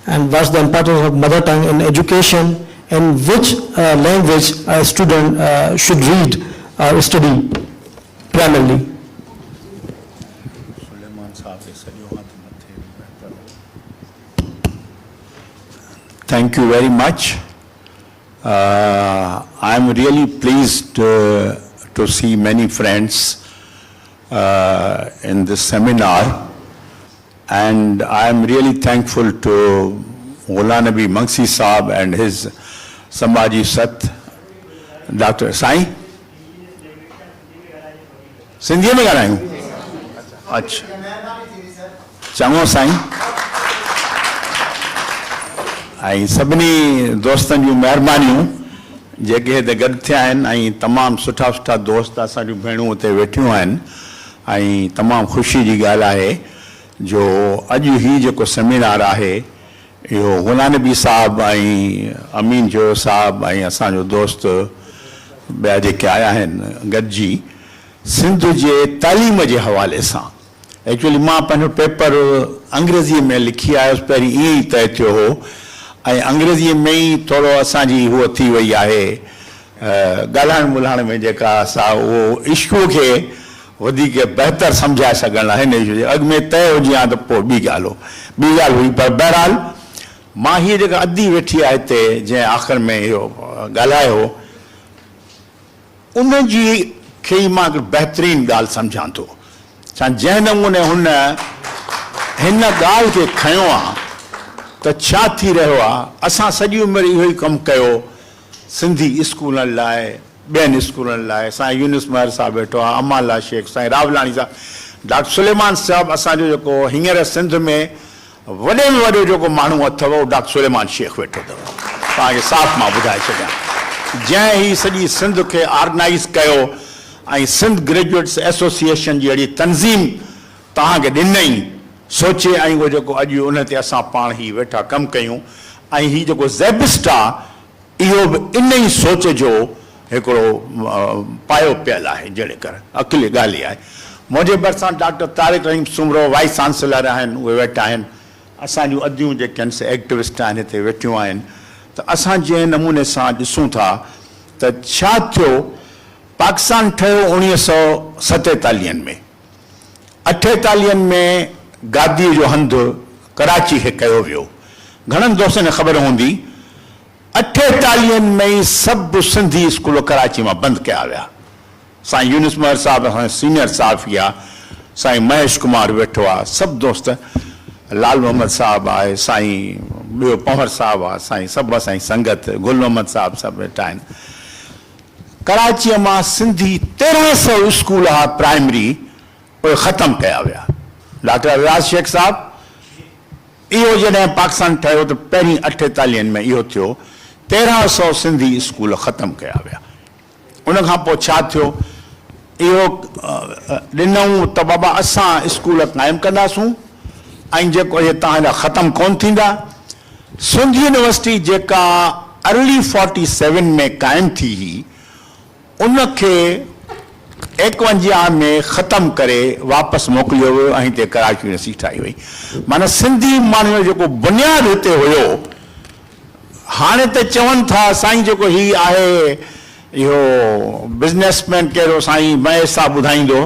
Speaker 7: and what's the importance of mother tongue in education and which language a student should read or study primarily.
Speaker 8: Thank you very much. I am really pleased to see many friends in this seminar, and I am really thankful to Ghulam Nabi Maqsi Sahab and his Samaji Sat, Dr. Sai. Sindhi में ॻाल्हायूं? अच्छा, चङो साईं। ऐं सभिनी दोस्तनि जूं महिरबानियूं जेके हिते गॾु थिया आहिनि ऐं तमामु सुठा सुठा दोस्त असांजूं भेणूं हुते वेठियूं आहिनि ऐं तमामु ख़ुशी जी ॻाल्हि आहे जो अॼु ही जेको सेमिनार आहे इहो गुलाम नबी साहब ऐं अमीन जो साहब ऐं असांजो दोस्त ॿिया जेके आया आहिनि गॾिजी सिंध जे तालीम जे हवाले सां। एक्चुअली मां पंहिंजो पेपर अंग्रेज़ीअ में लिखी आयुसि, पहिरीं ईअं ई तय थियो हो ऐं अंग्रेज़ीअ में ई थोरो असांजी हूअ थी वई आहे ॻाल्हाइण ॿोलाइण में जेका असां उहो इश्यू खे वधीक बहितर सम्झाए सघण लाइ हिन इश्यू जे अॻु में तय हुजे हा त पोइ ॿी ॻाल्हि हो, ॿी ॻाल्हि हुई। पर बहरहाल मां हीअ जेका अधी वेठी आहे हिते जंहिं आख़िर में इहो ॻाल्हायो उनजी खे ई मां बहितरीनु ॻाल्हि सम्झां थो। छा जंहिं नमूने हुन हिन ॻाल्हि खे खयो आहे त छा थी रहियो आहे, असां सॼी उमिरि इहो ई कमु कयो सिंधी स्कूलनि लाइ, ॿियनि स्कूलनि लाइ साईं यूनुस महर साहिबु वेठो आहे, अमाला शेख, साईं रावलाणी साहिबु, डॉक्टर सुलेमान साहिबु, असांजो जेको हींअर सिंध में वॾे में वॾो जेको माण्हू अथव उहो डॉक्टर सुलेमान शेख वेठो अथव। तव्हांखे साफ़ मां ॿुधाए छॾियां, जंहिं ही सॼी सिंध खे ऑर्गनाइज़ कयो ऐं सिंध ग्रेजुएट्स एसोसिएशन जी अहिड़ी तनज़ीम तव्हांखे ॾिनई सोचे, ऐं उहो जेको अॼु उन ते असां पाण ई वेठा कमु कयूं, ऐं हीउ जेको ज़ेबिस्ट आहे इहो बि इन ई सोच जो हिकिड़ो पायो पियल आहे, जहिड़े करे अकेली ॻाल्हि आहे। मुंहिंजे भरिसां डॉक्टर तारिक रहीम सुमरो वाइस चांसलर आहिनि, उहे वेठा आहिनि, असांजूं अदियूं जेके आहिनि से एक्टिविस्ट आहिनि हिते वेठियूं आहिनि। त असां जंहिं नमूने सां ॾिसूं था त छा थियो, पाकिस्तान ठहियो 1947 में, 48 में गादीअ जो हंधु कराची खे कयो वियो। घणनि दोस्तनि खे ख़बर हूंदी 48 में ई सभु सिंधी स्कूल कराची मां बंदि कया विया। साईं यूनुस महर साहिबु असांजो सीनियर साफ़ी आहे, साईं महेश कुमार वेठो आहे, सभु दोस्त, लाल मोहम्मद साहिबु आहे, साईं ॿियो पंवर साहिबु आहे, साईं सभु असांजी संगत, गुल मोहम्मद साहिबु सभु वेठा आहिनि। कराचीअ मां सिंधी 1300 स्कूल हा प्राइमरी उहे ख़तमु कया विया। डॉक्टर रियाज़ शेख साहिबु, इहो जॾहिं पाकिस्तान ठहियो त पहिरीं 48 में इहो थियो, 1300 सिंधी स्कूल ख़तमु कया विया। उनखां पोइ छा थियो, इहो ॾिनऊं त बाबा असां स्कूल क़ाइमु कंदासूं ऐं जेको इहे तव्हांजा ख़तमु कोन थींदा। सिंध यूनिवर्सिटी जेका अर्ली 47 में क़ाइमु थी हुई, उनखे 51 में ख़तमु करे वापसि मोकिलियो वियो ऐं हिते कराची यूनिवर्सिटी ठाही वई। माना सिंधी माण्हू जो जेको बुनियादु हिते हुयो, हाणे त चवनि था साईं जेको हीउ आहे इहो बिज़नेसमैन कहिड़ो साईं महेश साहिबु ॿुधाईंदो,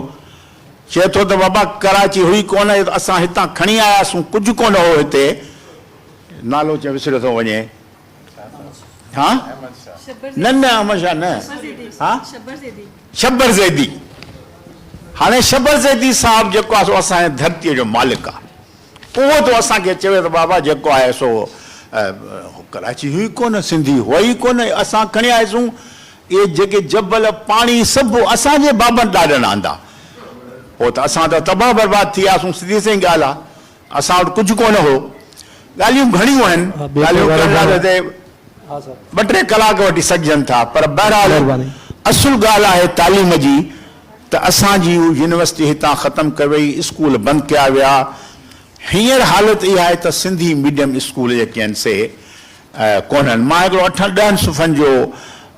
Speaker 8: चए थो त बाबा कराची हुई कोन, असां हितां खणी आयासीं, कुझु कोन हो हिते, नालो चए विसरियो थो वञे, हा न न अहमद शाह न, हा शब्बर ज़ैदी। हाणे शब्बर ज़ैदी साहिबु जेको आहे सो असांजे धरतीअ जो मालिक आहे, उहो तो असांखे चवे त बाबा जेको आहे सो कराची हुई कोन, सिंधी हुआ ई कोन, असां खणी आयासीं, इहे जेके जबल पाणी सभु असांजे बाबनि ॾाढनि आंदा, पोइ त असां त तबाह बर्बाद थी वियासीं, सिधी सही ॻाल्हि आहे, असां वटि कुझु कोन हो। ॻाल्हियूं घणियूं आहिनि, ॻाल्हियूं करण लाइ हिते 2-3 कलाक वठी सघजनि था, पर बहरहाल असुल ॻाल्हि आहे तालीम जी, त असांजी यूनिवर्सिटी हितां ख़तमु कई वई, स्कूल बंदि कया विया। हींअर हालत इहा आहे त सिंधी मीडियम स्कूल जेके आहिनि से कोन्हनि। मां हिकिड़ो 8-10 सुफ़नि जो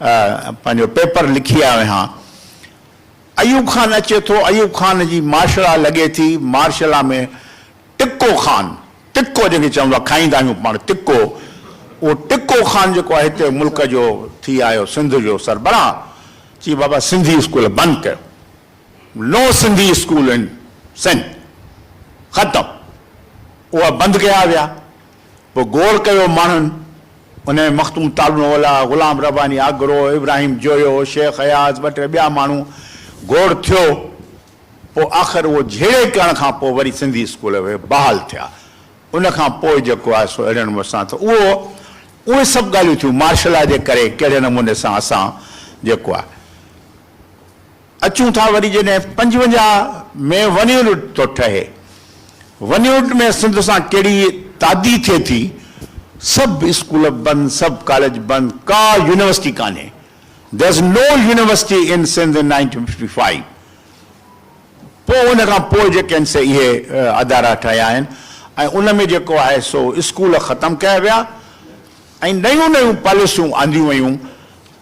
Speaker 8: पंहिंजो पेपर लिखी आयो आहियां। अयूब ख़ान अचे थो, अयूब ख़ान जी मार्शला लॻे थी, मार्शला में टिक्को ख़ान, टिक्को जंहिंखे चवंदो आहे खाईंदा आहियूं पाण टिक्को, उहो टिक्को ख़ान जेको आहे हिते मुल्क जो थी आयो, सिंध जो सरबराह, चई बाबा सिंधी स्कूल बंदि कयो, नो सिंधी स्कूल इन सिंध, ख़तमु। उहा बंदि कया विया। पोइ गौर कयो माण्हुनि, उन में मख़तूम तालुनवाला, ग़ुलाम रब्बानी आगरो, इब्राहिम जोयो, शेख हयाज़, 2-3 ॿिया माण्हू गौर थियो। पोइ आख़िर उहो झेड़े करण खां पोइ वरी सिंधी स्कूल बहाल थिया। उनखां पोइ जेको आहे सो अहिड़े नमूने सां त उहे सभु ॻाल्हियूं थियूं मार्शला जे करे, कहिड़े नमूने सां असां जेको आहे अचूं था। वरी जॾहिं 55 में वनियूट थो ठहे, वनियूट में सिंध सां कहिड़ी तादी थिए थी, सभु स्कूल बंदि, सभु कॉलेज बंदि, का यूनिवर्सिटी कान्हे। देयर इज़ नो यूनिवर्सिटी इन सिंध इन 1955। पोइ उन खां पोइ जेके आहिनि से इहे अदारा ठहिया आहिनि ऐं उन में जेको आहे सो स्कूल ख़तमु कया विया ऐं नयूं नयूं पॉलिसियूं आंदियूं वयूं।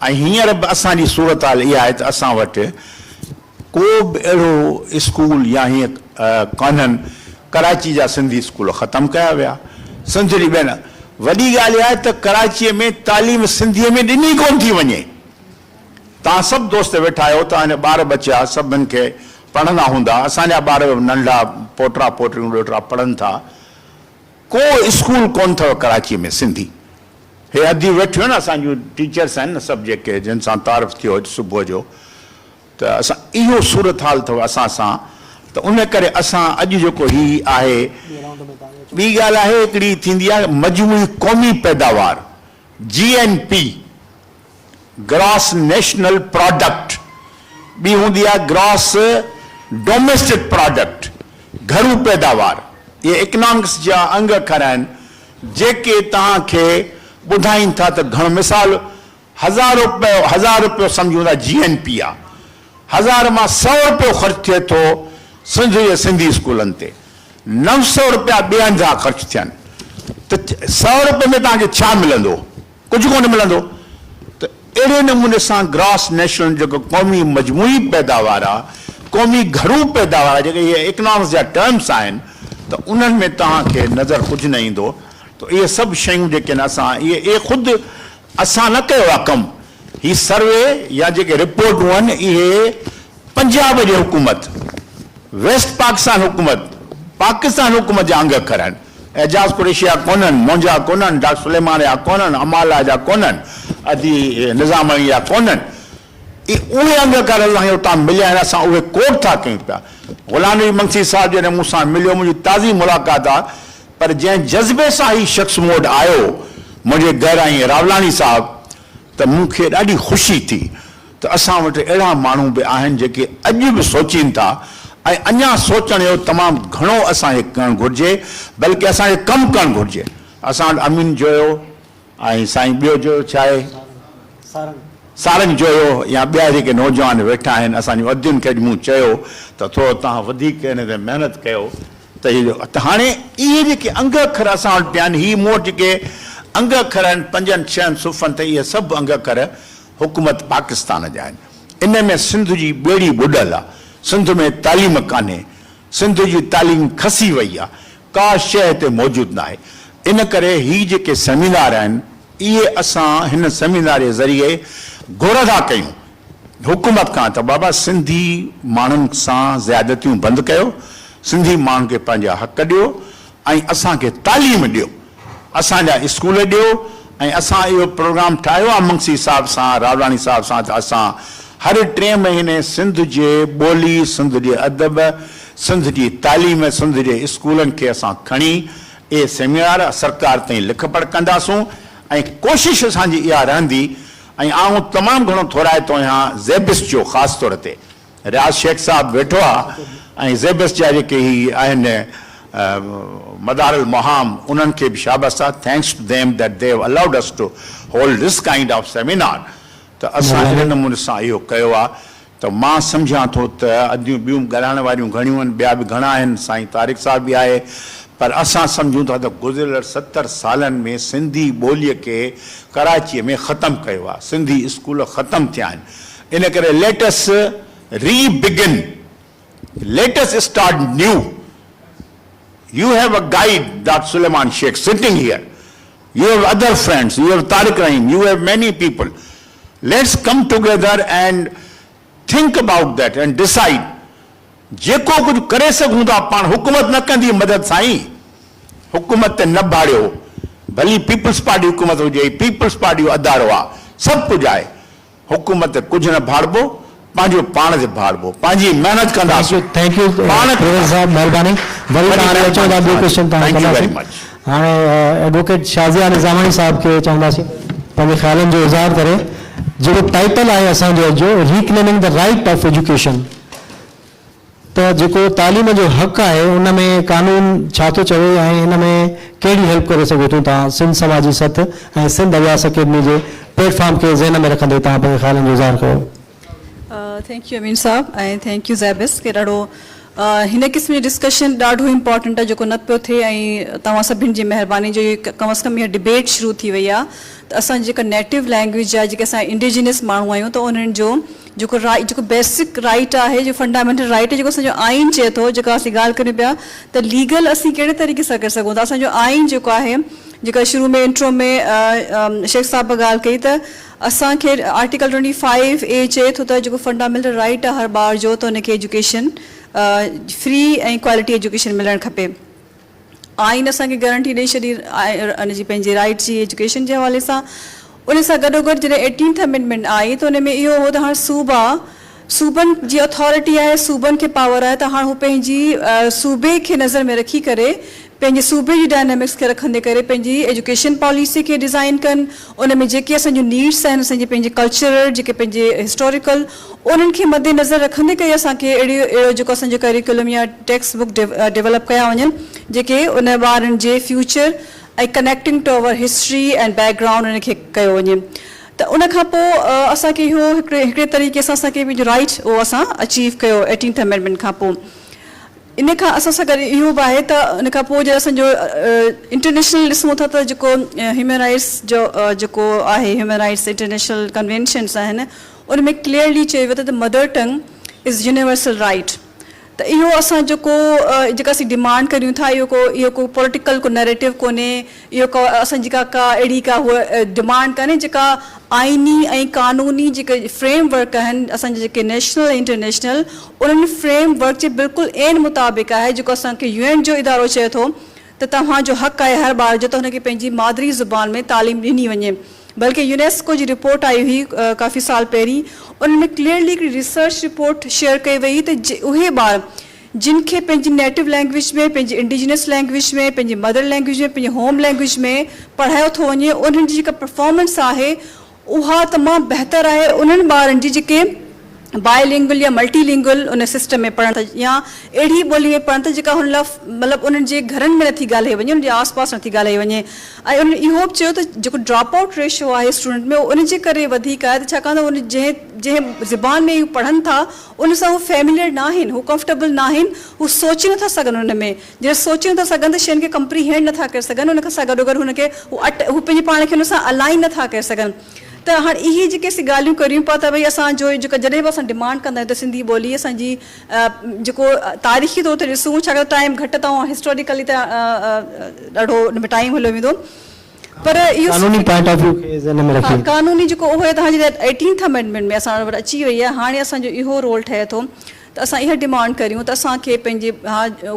Speaker 8: ऐं हींअर बि असांजी सूरत हाल इहा आहे त असां वटि को बि अहिड़ो स्कूल या हीअं कान्हनि। कराची जा सिंधी स्कूल ख़तमु कया विया। सिंध जी ॿियनि वॾी ॻाल्हि इहा आहे त कराचीअ में तालीम सिंधीअ में ॾिनी कोन थी वञे। तव्हां सभु दोस्त वेठा आहियो, तव्हांजा ॿार बचा सभिनि खे पढ़ंदा हूंदा, असांजा ॿार नंढा पोटा पोटियूं ॾोहिटा पढ़नि था। को स्कूल कोन अथव कराचीअ में सिंधी। हे अधी वेठियूं आहिनि असांजूं टीचर्स आहिनि न सभु जेके जिन सां तारीफ़ थियो अॼु सुबुह जो, त असां इहो सूरत हाल अथव असां सां। त उन करे असां अॼु जेको ही आहे, ॿी ॻाल्हि आहे हिकिड़ी थींदी आहे मजमूई क़ौमी पैदावार GNP, ग्रॉस नेशनल प्रोडक्ट, ॿी हूंदी आहे ग्रॉस डोमेस्टिक प्रोडक्ट, घरू पैदावार। ये इकोनॉमिक्स जा अंग अखर आहिनि जेके तव्हांखे ॿुधाइनि था त घणो। मिसाल 1000 रुपयो सम्झूं था GNP आहे, 1000 मां 100 रुपयो ख़र्च थिए थो सिंध जे सिंधी स्कूलनि ते, 900 रुपया ॿिए हंधा ख़र्च थियनि, त 100 रुपये में तव्हांखे छा मिलंदो? कुझु कोन मिलंदो। त अहिड़े नमूने सां ग्रॉस नेशनल जेको क़ौमी मजमूई पैदावार आहे, क़ौमी घरू पैदावार आहे, जेके इहे इकोनॉमिक्स जा टर्म्स आहिनि, त उन्हनि में तव्हांखे नज़र कुझु न ईंदो। त इहे सभु शयूं जेके आहिनि असां इहे ख़ुदि असां न कयो आहे कमु, ही सर्वे या जेके रिपोर्टूं आहिनि इहे पंजाब जी हुकूमत, वेस्ट पाकिस्तान हुकूमत, पाकिस्तान हुकूमत जा अंग अखर आहिनि। एजाज़ कुरैशी जा कोन्हनि, मुंहिंजा कोन्हनि, डॉक्टर सुलेमान जा कोन्हनि, अमाला जा कोन्हनि, अदी निज़ाम जा कोन्हनि। उहे अंग अखर असांखे उतां मिलिया आहिनि, असां उहे कोट था कयूं पिया। गुलाम नबी मंगसी साहिब जॾहिं मूंसां मिलियो, मुंहिंजी ताज़ी मुलाक़ात आहे, पर जंहिं जज़्बे सां ही शख़्स मूं वटि आयो मुंहिंजे घर आई रावलानी साहिबु, त मूंखे ॾाढी ख़ुशी थी त असां वटि अहिड़ा माण्हू बि आहिनि जेके अॼु बि सोचीनि था ऐं अञा सोचण जो तमामु घणो असांखे करणु घुरिजे, बल्कि असांखे कमु करणु घुरिजे। असां वटि अमीन जोयो ऐं साईं ॿियो जो छा आहे सारंग जोयो या ॿिया जेके नौजवान वेठा आहिनि, असांजी अदियुनि खे अॼु मूं चयो त थोरो तव्हां वधीक हिन ते महिनत कयो। त हाणे इहे जेके अंग अखर असां वटि पिया आहिनि, ही मूं वटि जेके अंग अखर आहिनि 5-6 सुफ़नि ते, इहे सभु अंग अखर हुकूमत पाकिस्तान जा आहिनि। इन में सिंध जी ॿेड़ी ॿुॾल आहे, सिंध में तालीम कान्हे, सिंध जी तालीम खसी वई आहे, का शइ हिते मौजूदु न आहे। इन करे ही जेके सेमिनार आहिनि इहे असां हिन सेमिनार जे ज़रिए घुर था कयूं हुकूमत खां त बाबा सिंधी माण्हुनि सां ज़्यादतियूं बंदि कयो, सिंधी माण्हुनि खे पंहिंजा हक़ ॾियो ऐं असांखे तालीम ॾियो, असांजा स्कूल ॾियो। ऐं असां इहो प्रोग्राम ठाहियो आहे मंगसी साहिब सां, रावलानी साहिब सां, त असां हर 3 महीने सिंध जे ॿोली, सिंध जे अदब, सिंध जी तालीम, सिंध जे स्कूलनि खे असां खणी इहे सेमिनार सरकार ताईं लिख पढ़ कंदासूं। ऐं कोशिशि असांजी इहा रहंदी, ऐं आऊं तमामु घणो थोराए थो आहियां ज़ेबिस जो ख़ासि तौर ते, रियाज़ शेख साहिबु वेठो आहे ऐं ज़ेबिस जा जेके ही आहिनि मदारुल मुहाम, उन्हनि खे बि शाबाश आहे, thanks to them that they have allowed us to hold this kind of seminar. त असां हिन नमूने सां इहो कयो आहे। त मां सम्झां थो त अॼु ॿियूं ॻाल्हाइण वारियूं घणियूं आहिनि, ॿिया बि घणा आहिनि, साईं तारिक साहिब बि आहे, पर असां सम्झूं था त गुज़िरियल 70 सालनि में सिंधी ॿोलीअ खे कराचीअ में ख़तमु कयो आहे, सिंधी स्कूल ख़तमु थिया आहिनि। इन करे let us rebegin, let us start new. You have a guide, Dr. Suleiman Sheikh, sitting here. You have other friends, you have Tariq Rahim, you have many people. Let's come together and think about that and decide. जेको कुछ करे सघूं था पाण, हुकूमत न कंदी मदद साईं, हुकूमत ते न भाड़ियो, भली पीपल्स पार्टी हुकूमत हुजे, पीपल्स पार्टी जो अदारो आहे, सभु कुझु आहे, हुकूमत ते कुझु न भाड़बो, पंहिंजो पाण ते भाड़बो, पंहिंजी महिनत कंदासीं।
Speaker 7: थैंक यू प्रोफेसर साहब, महिरबानी। वरी तव्हां अचो था, ॿियो क्वेश्चन तव्हां कंदासीं। हाणे एडवोकेट शाज़िया निज़ामानी साहब खे चवंदासीं पंहिंजे ख़्यालनि जो इज़हार करे। जेको टाइटल आहे असांजो जो reclaiming the right of education, त जेको तालीम जो हक़ आहे उन में कानून छा थो चवे ऐं हिन में कहिड़ी हेल्प करे सघो था तव्हां सिंध समाजी सथ ऐं सिंध अभ्यास अकेडमी जे प्लेटफॉर्म खे ज़हन में रखंदे तव्हां पंहिंजे ख़्यालनि जो इज़हार कयो।
Speaker 9: थैंक यू अमीन साहब ऐं थैंक यू ज़ैबिस के ॾाढो हिन क़िस्म जी डिस्कशन ॾाढो इम्पॉर्टेंट आहे जेको न पियो थिए, ऐं तव्हां सभिनि जी महिरबानी जो कम अज़ कम इहा डिबेट शुरू थी वई आहे त असांजी जेका नेटिव लैंग्वेज आहे, जेके असां इंडिजिनियस माण्हू आहियूं, त उन्हनि जो जेको बेसिक राइट आहे, जो फंडामेंटल राइट आहे, जेको असांजो आइन चए थो, जेका असीं ॻाल्हि करियूं पिया त लीगल असीं कहिड़े तरीक़े सां करे सघूं था। असांजो आइन जेको आहे, जेका शुरू में इंट्रो में शेख साहब ॻाल्हि कई त असांखे आर्टिकल 25A चए थो त जेको फंडामेंटल राइट आहे हर ॿार जो, त हुनखे एजुकेशन फ्री ऐं क्वालिटी एजुकेशन मिलणु खपे। आइन असांखे गारंटी ॾेई छॾी हुनजी पंहिंजी राइट जी एजुकेशन जे हवाले सां। उन सां गॾोगॾु जॾहिं 18th अमेंडमेंट आई त उन में इहो हो त हाणे सूबनि जी अथॉरिटी आहे, सूबनि खे पावर आहे, त हाणे हू पंहिंजी सूबे खे नज़र में रखी करे पंहिंजे सूबे जी डायनेमिक्स खे रखंदे करे पंहिंजी एजुकेशन पॉलिसी खे डिज़ाइन कनि, उन में जेके असांजूं नीड्स आहिनि, असांजे पंहिंजे कल्चरल, जेके पंहिंजे हिस्टोरिकल, उन्हनि खे मद्देनज़र रखंदे करे असांखे अहिड़ो जेको असांजो करिकुलम या टेक्स्ट बुक डेवलप कया वञनि जेके उन ॿारनि जे फ्यूचर ऐं connecting to our history and background उनखे कयो वञे। त उन खां पोइ असांखे इहो हिकिड़े तरीक़े सां असांखे पंहिंजो राइट उहो असां अचीव कयो 18th अमेंडमेंट खां पोइ। इन खां असां सां गॾु इहो बि आहे त इन खां पोइ जॾहिं असांजो इंटरनेशनल ॾिसूं था त जेको ह्यूमन राइट्स जो जेको आहे, ह्यूमन राइट्स इंटरनेशनल कन्वेंशन्स आहिनि, उन में क्लियरली चयो वियो त mother tongue is universal right. त इहो असां जेका असीं डिमांड करियूं था, इहो को पॉलिटिकल को नैरेटिव कोन्हे, इहो असांजी का अहिड़ी का उहा डिमांड कान्हे जेका आइनी ऐं क़ानूनी जेके फ्रेमवर्क आहिनि असांजे जेके नेशनल ऐं इंटरनेशनल, उन्हनि फ्रेमवर्क जे बिल्कुलु एन मुताबिक़ आहे जेको असांखे UN जो इदारो चए थो त तव्हांजो हक़ आहे हर ॿार जो त हुनखे पंहिंजी मादरी ज़ुबान में तालीम ॾिनी वञे। बल्कि यूनेस्को जी रिपोर्ट आई हुई काफ़ी साल पहिरीं, उनमें क्लियरली हिकिड़ी रिसर्च रिपोर्ट शेयर कई वई त उहे ॿार जिन खे पंहिंजी नेटिव लैंग्वेज में, पंहिंजी इंडिजिनस लैंग्वेज में, पंहिंजी मदर लैंग्वेज में, पंहिंजे होम लैंग्वेज में पढ़ायो थो वञे, उन्हनि जी जेका परफॉर्मेंस आहे उहा तमामु बहितर आहे उन्हनि ॿारनि जी जेके बायलिंगुअल या मल्टीलिंगुअल उन सिस्टम में पढ़नि था या अहिड़ी ॿोली में पढ़नि था जेका हुन लाइ मतिलबु उन्हनि जे घरनि में नथी ॻाल्हाई वञे, उनजे आसपास नथी ॻाल्हाई वञे। ऐं उन्हनि इहो बि चयो त जेको ड्रॉप आउट रेशियो आहे स्टूडेंट में उन जे करे वधीक आहे, त छाकाणि त उन जंहिं ज़बान में पढ़नि था उन सां हू फैमिलियर न आहिनि, हू कंफर्टेबल न आहिनि, हू सोचे नथा सघनि उन में। जॾहिं सोचे नथा सघनि त शयुनि खे कंप्रीहेंड नथा करे सघनि, उन खां गॾोगॾु हुनखे हू पंहिंजे पाण खे हुन सां अलाइन नथा करे सघनि। त हाणे इहे जेके असीं ॻाल्हियूं करियूं पिया त भई असांजो जेको जॾहिं बि असां डिमांड कंदा आहियूं त सिंधी ॿोली असांजी जेको तारीख़ी तौर ते ॾिसूं, छाकाणि टाइम घटि त हिस्टोरिकली त ॾाढो हुन में टाइम हलियो वेंदो, पर इहो क़ानूनी जेको उहो तव्हांजी 18th अमेंडमेंट में असां वटि अची वई आहे। हाणे असांजो इहो रोल ठहे थो त असां इहा डिमांड करियूं त असांखे पंहिंजे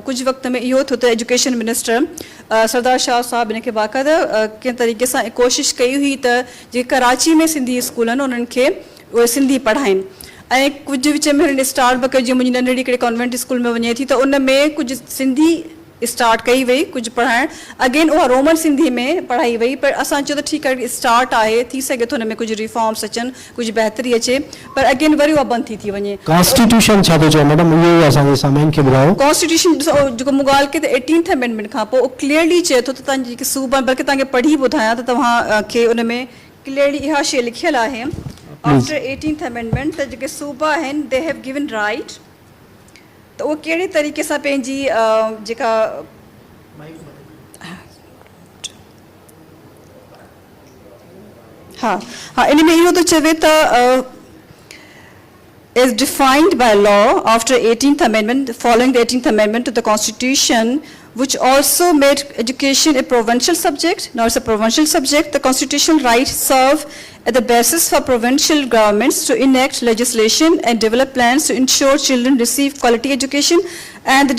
Speaker 9: कुझु वक़्त में इहो थियो त एजुकेशन मिनिस्टर सरदार शाह साहब इन खे बाक़ाइदा कंहिं तरीक़े सां कोशिशि कई हुई त जेके कराची में सिंधी स्कूल आहिनि उन्हनि खे उहे सिंधी पढ़ाइनि। ऐं कुझु विच में हुननि स्टार्ट बि कयो, जीअं मुंहिंजी नंढड़ी हिकिड़े कॉन्वेंट स्कूल में वञे थी त उन में कुझु सिंधी स्टार्ट कई वई, कुझु पढ़ाइण अगेन उहा रोमन सिंधी में पढ़ाई वई, पर असां चयो त ठीकु आहे स्टार्ट आहे, थी सघे थो हुन में कुझु रिफॉर्म्स अचनि, कुझु बहितरी अचे, पर अगेन वरी उहा बंदि थी वञे।
Speaker 7: कॉन्स्टिट्यूशन छा थो चए मैडम, इहो असांजे सामाइन खे ॿुधायो।
Speaker 9: कॉन्स्टिट्यूशन जेको मूं ॻाल्हि कई त 18th अमेंडमेंट खां पोइ क्लियरली चए थो त तव्हांजी जेके सूबा, बल्कि तव्हांखे पढ़ी ॿुधायां त तव्हांखे उन में क्लियरली इहा शइ लिखियलु आहे आफ्टर 18th अमेंडमेंट त जेके सूबा आहिनि दे हैव गिवन राइट, त उहो कहिड़े तरीक़े सां पंहिंजी जेका हाँ इन में इहो थो चवे त is defined by law after 18th amendment, following the 18th amendment to the constitution, which also made education a provincial subject. Now it's a provincial subject. The constitutional rights serve as the basis for provincial governments to enact legislation and develop plans to ensure children receive quality education, and the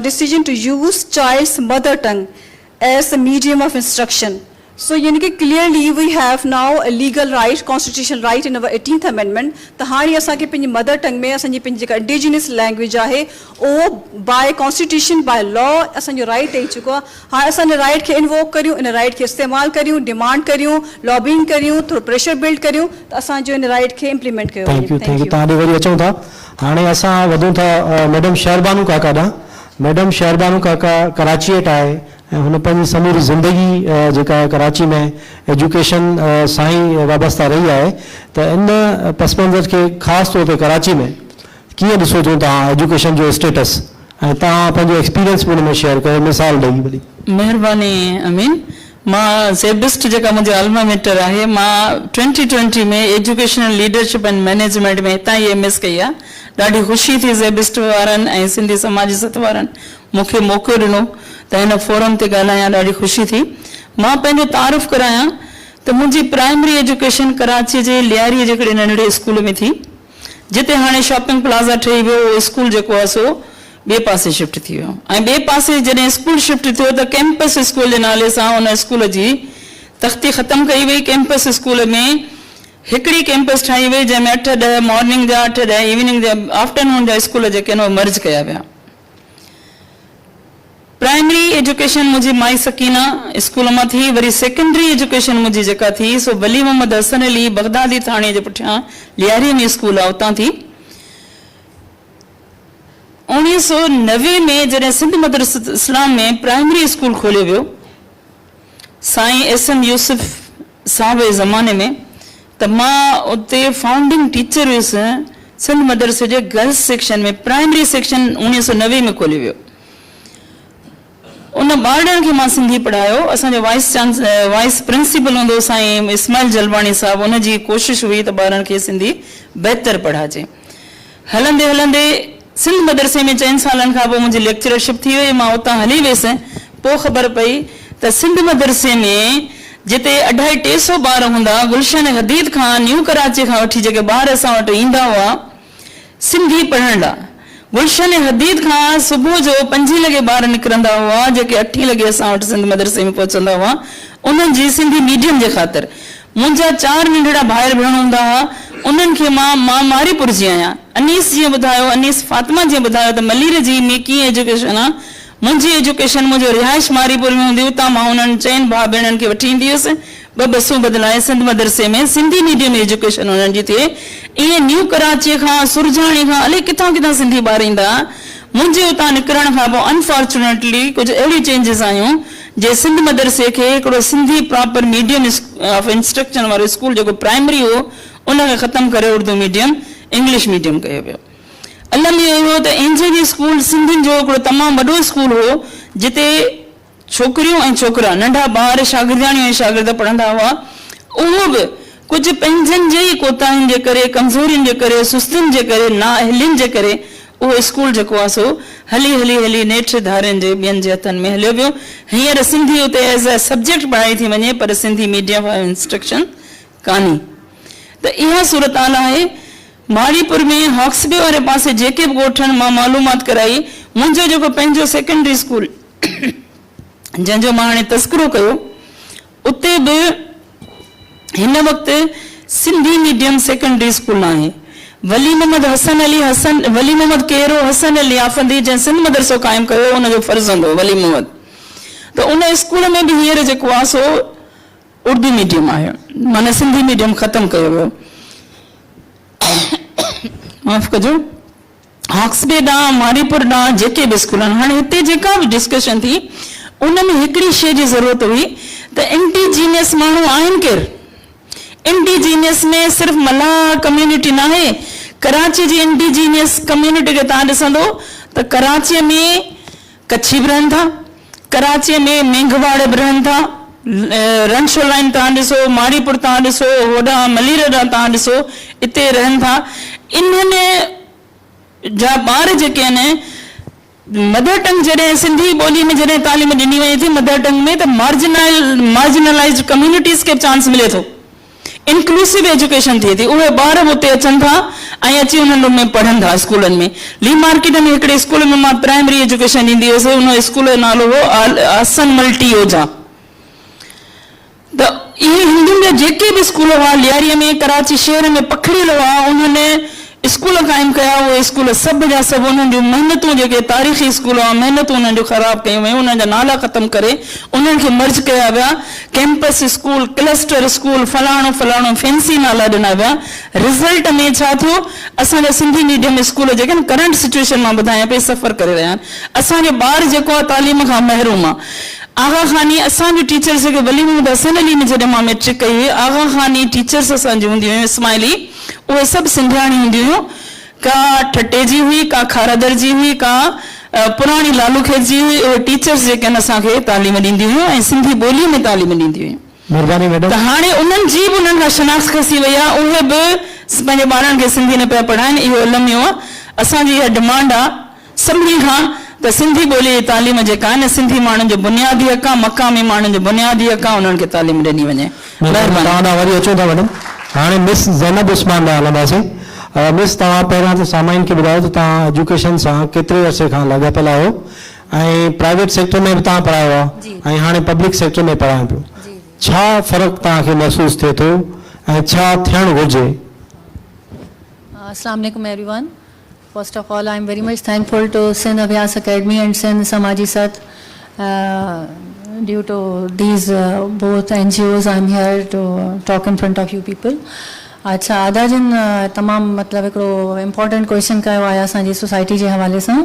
Speaker 9: decision to use child's mother tongue as the medium of instruction. So, clearly we have now a legal right, constitutional right in our 18th amendment. The हाणे असांखे पंहिंजी mother tongue में असांजी पंहिंजी जेका indigenous language आहे उहो by constitution by law असांजो राइट ॾेई चुको आहे। हाणे असां हिन राइट खे इन्वोक करियूं, इन राइट खे इस्तेमालु करियूं, डिमांड करियूं, लॉबिंग करियूं, थोरो प्रेशर बिल्ड करियूं त असांजो इन राइट खे इम्प्लीमेंट कयो वञे।
Speaker 7: थैंक यू तव्हां ॾे वरी अचूं था। हाणे असां वधूं था मैडम शहरबानू काका ॾांहुं। मैडम शहरबानू काका कराची वटि आहे ऐं हुन पंहिंजी समूरी ज़िंदगी जेका कराची में एजुकेशन सां ई वाबस्ता रही आहे, त इन पस मंज़र खे ख़ासि तौर ते कराची में कीअं ॾिसो था तव्हां एजुकेशन जो स्टेटस, ऐं तव्हां पंहिंजो एक्सपीरियंस बि हुन में शेयर कयो, मिसाल ॾेई भली।
Speaker 10: महिरबानी अमीन। मां ज़ेबिस्ट जेका मुंहिंजी अल्मा मेटर आहे, मां 2020 में एजुकेशनल लीडरशिप एंड मैनेजमेंट में हितां ई MS कई आहे। ॾाढी ख़ुशी थी ज़ेबिस्ट वारनि ऐं सिंधी समाजी सत वारनि मूंखे मौक़ो ॾिनो त हिन फोरम ते ॻाल्हायां, ॾाढी ख़ुशी थी। मां पंहिंजो तारीफ़ करायां त मुंहिंजी प्राइमरी एजुकेशन कराची जे लियारी जे हिकिड़े नंढड़े स्कूल में थी, जिते हाणे शॉपिंग प्लाज़ा ठही वियो, उहो स्कूल जेको आहे सो ॿिए पासे शिफ्ट थी वियो। ऐं ॿिए पासे जॾहिं स्कूल शिफ्ट थियो त कैंपस स्कूल जे नाले सां उन स्कूल जी तख़्ती ख़तमु कई वई। कैंपस स्कूल में हिकिड़ी कैंपस ठाही वई जंहिंमें 8-10 मॉर्निंग जा, 8-10 इवनिंग जा, आफ्टरनून जा स्कूल जेके आहिनि उहे मर्ज कया विया। प्राइमरी एजुकेशन मुझे माई सकीना स्कूल में थी, वरी सेकेंडरी एजुकेशन मुझी जेका थी सो वली मोहम्मद हसन अली बगदादी थाने जे पुठियां लियारी में स्कूल आहे उतां थी। 1990 में जॾहिं सिंध मदरसत इस्लाम में प्राइमरी स्कूल खोलियो वियो साईं एस.एम. यूसुफ साहब जे ज़माने में, त मां उते फाउंडिंग टीचर हुयुसि सिंध मदरसे जे गर्ल्स सेक्शन में। प्राइमरी सेक्शन 1990 में खोलियो वियो। उन ॿारनि खे मां सिंधी पढ़ायो। असांजो वाइस प्रिंसिपल हूंदो साईं इस्माइल जलवाणी साहब, उनजी कोशिश हुई त ॿारनि खे सिंधी बहितर पढ़ाइजे। हलंदे हलंदे सिंध मदरसे में 4 सालनि खां पोइ मुंहिंजी लेक्चरशिप थी वई, मां उतां हली वियसि। पोइ ख़बर पई त सिंध मदरसे में जिते 250-300 ॿार हूंदा, गुलशन हदीद खां न्यू कराची खां वठी जेके ॿार असां वटि ईंदा हुआ सिंधी पढ़ण लाइ, गुलशन हदीद खां सुबुह जो 5 लॻे ॿार निकिरंदा हुआ जेके 8 लॻे असां वटि सिंध मदरसे में पहुचंदा हुआ उन्हनि जी सिंधी मीडियम जे ख़ातिर। मुंहिंजा 4 नंढड़ा भाइर भेण हूंदा हुआ, उन्हनि खे मां मारीपुर जी आहियां। अनीस जीअं ॿुधायो, अनीस फातिमा जीअं ॿुधायो त मलीर जी में कीअं एजुकेशन आहे। मुंहिंजी एजुकेशन मुंहिंजो रिहाइश मारीपुर में हूंदी, उतां मां उन्हनि 4 भाउ भेणनि खे वठी ईंदी हुयसि। 2 बसूं बदिलाए सिंध मदरसे में सिंधी मीडियम एजुकेशन उन्हनि जी थिए। ईअं न्यू कराची खां सुरजाणी खां अलाए किथां किथां सिंधी ॿार ईंदा। मुंहिंजे उतां निकिरण खां पोइ अनफॉर्चुनेटली कुझु अहिड़ी चेंजिस आयूं जे सिंध मदरसे खे हिकिड़ो Sindhi proper medium of instruction वारो स्कूल जेको प्राइमरी हो उनखे ख़तमु करे उर्दू मीडियम इंग्लिश मीडियम कयो वियो। अलम इहो हुयो त एनजेबी स्कूल सिंधियुनि जो हिकिड़ो तमामु वॾो स्कूल हो जिते छोकिरियूं ऐं छोकिरा नंढा ॿार शागिर्दाणियूं ऐं शागिर्द पढ़ंदा हुआ। उहो बि कुझु पंहिंजनि जे ई कोताहियुनि जे करे, कमज़ोरियुनि जे करे, सुस्तियुनि जे करे, नाअहलियुनि जे करे उहो स्कूल जेको आहे सो हली हली हली नेठि धारनि जे ॿियनि जे हथनि में हलियो वियो। हींअर सिंधी उते एज़ अ सब्जेक्ट पढ़ाई थी वञे पर सिंधी मीडियम ऑफ इंस्ट्रक्शन कान्हे। त इहा सूरत हाल आहे। मारीपुर में हॉक्सबे वारे पासे जेके बि ॻोठनि मां मालूमात कराई, मुंहिंजो जेको पंहिंजो सेकेंडरी स्कूल जंहिंजो मां हाणे तस्करो कयो, उते बि हिन वक़्तु सिंधी मीडियम सेकेंडरी स्कूल आहे। वली मोहम्मद वली मोहम्मद केरो हसन अली आफंदी जंहिं सिंध मदरसो क़ाइमु कयो उनजो फर्ज़ हूंदो वली मोहम्मद। त उन स्कूल में बि हींअर जेको आहे सो उर्दू मीडियम आहे, माना सिंधी मीडियम ख़तमु कयो वियो। माफ़ कजो, हॉक्सबे ॾांहुं मारीपुर ॾांहुं जेके बि स्कूल आहिनि, हाणे हिते जेका बि डिस्कशन थी उन में हिकिड़ी शइ जी ज़रूरत हुई त इंडिजीनियस माण्हू आहिनि केरु। इंडिजीनियस में सिर्फ़ु मल्हार कम्यूनिटी न आहे। कराची जी इंडिजीनियस कम्यूनिटी खे तव्हां ॾिसंदो त कराचीअ में कच्छी बि रहनि था, कराचीअ में मेंघवाड़ बि रहनि था, रणछोड़ लाइन तव्हां ॾिसो, मारीपुर तव्हां ॾिसो, होॾां मलीर ॾांहुं तव्हां ॾिसो, हिते रहनि था। इन्हनि जा ॿार जेके आहिनि मदर टंग जॾहिं सिंधी ॿोली में जॾहिं तालीम ॾिनी वञे थी मदर टंग में, त मार्जिनलाइज्ड कम्यूनिटीज़ खे चांस मिले थो, इंक्लूसिव एजुकेशन थिए थी। उहे ॿार बि उते अचनि था ऐं अची उन्हनि में पढ़नि था स्कूलनि में। ली मार्केट में हिकिड़े स्कूल में मां प्राइमरी एजुकेशन ॾींदी हुअसि, उन स्कूल जो नालो हो हसन मल्टी ओजा। त इहे हिंदुनि जा जेके बि स्कूल हुआ लियारीअ में, कराची शहर में पखड़ियल हुआ, उन्हनि स्कूल क़ाइमु कया। उहे स्कूल सभु जा सभु उन्हनि जूं महिनतूं जेके तारीख़ी स्कूल हुआ महिनतूं उन्हनि जूं ख़राबु कयूं वयूं, उन्हनि जा नाला ख़तमु करे उन्हनि खे मर्ज कया विया। कैंपस स्कूल, क्लस्टर स्कूल, फलाणो फलाणो फैंसी नाला ॾिना विया। रिज़ल्ट में छा थियो, असांजा सिंधी मीडियम स्कूल जेके आहिनि करंट सिचुएशन मां ॿुधायां पई सफ़र करे रहिया आहिनि। असांजो ॿार जेको आहे तालीम खां महरूम आहे। आगा खानी असांजी टीचर्स जेके वली मोहम्मद हसन अली में जॾहिं मां मैट्रिक कई हुई, आगा खानी टीचर्स असांजी हूंदियूं हुयूं इस्माइली, उहे सभु सिंधियाणी हूंदियूं हुयूं। का ठटे जी हुई, का खारादर जी हुई, का पुराणी लालू खेत जी हुई। उहे टीचर्स जेके आहिनि असांखे तालीम ॾींदियूं हुयूं ऐं सिंधी ॿोलीअ में तालीम ॾींदियूं हुयूं।
Speaker 1: महिरबानी मैडम।
Speaker 10: त हाणे उन्हनि जी बि उन्हनि खां शनाख़्त खसी वई आहे, उहे बि पंहिंजे ॿारनि खे सिंधी न पिया पढ़ाइनि। इहो अलमियो आहे। असांजी इहा डिमांड आहे सभिनी खां त सिंधी ॿोली जी तालीम जेका आहे न सिंधी माण्हुनि जो बुनियादी हक़ आहे, मक़ामी माण्हुनि जो बुनियादी हक़ आहे, उन्हनि खे तालीम ॾिनी वञे।
Speaker 1: तव्हां वरी अचो था मैडम। हाणे मिस ज़ैनब उस्मान ॾांहुं हलंदासीं। मिस तव्हां पहिरियां त सामाइन खे ॿुधायो त तव्हां एजुकेशन सां केतिरे अरसे खां लाॻापियल आहियो ऐं प्राइवेट सेक्टर में बि तव्हां पढ़ायो आहे ऐं हाणे पब्लिक सेक्टर में पढ़ायो पियो। छा फ़र्क़ु तव्हांखे महसूसु थिए थो ऐं छा थियणु घुरिजे?
Speaker 11: Assalamu alaikum everyone. First of all, I am very much thankful to Sindh Abhyas Academy and Sindh Samaji Sat due to these both NGOs, I'm here to talk in front of you people. अच्छा आदा जन तमामु मतिलबु हिकिड़ो important question कयो आहे असांजी society जे हवाले सां.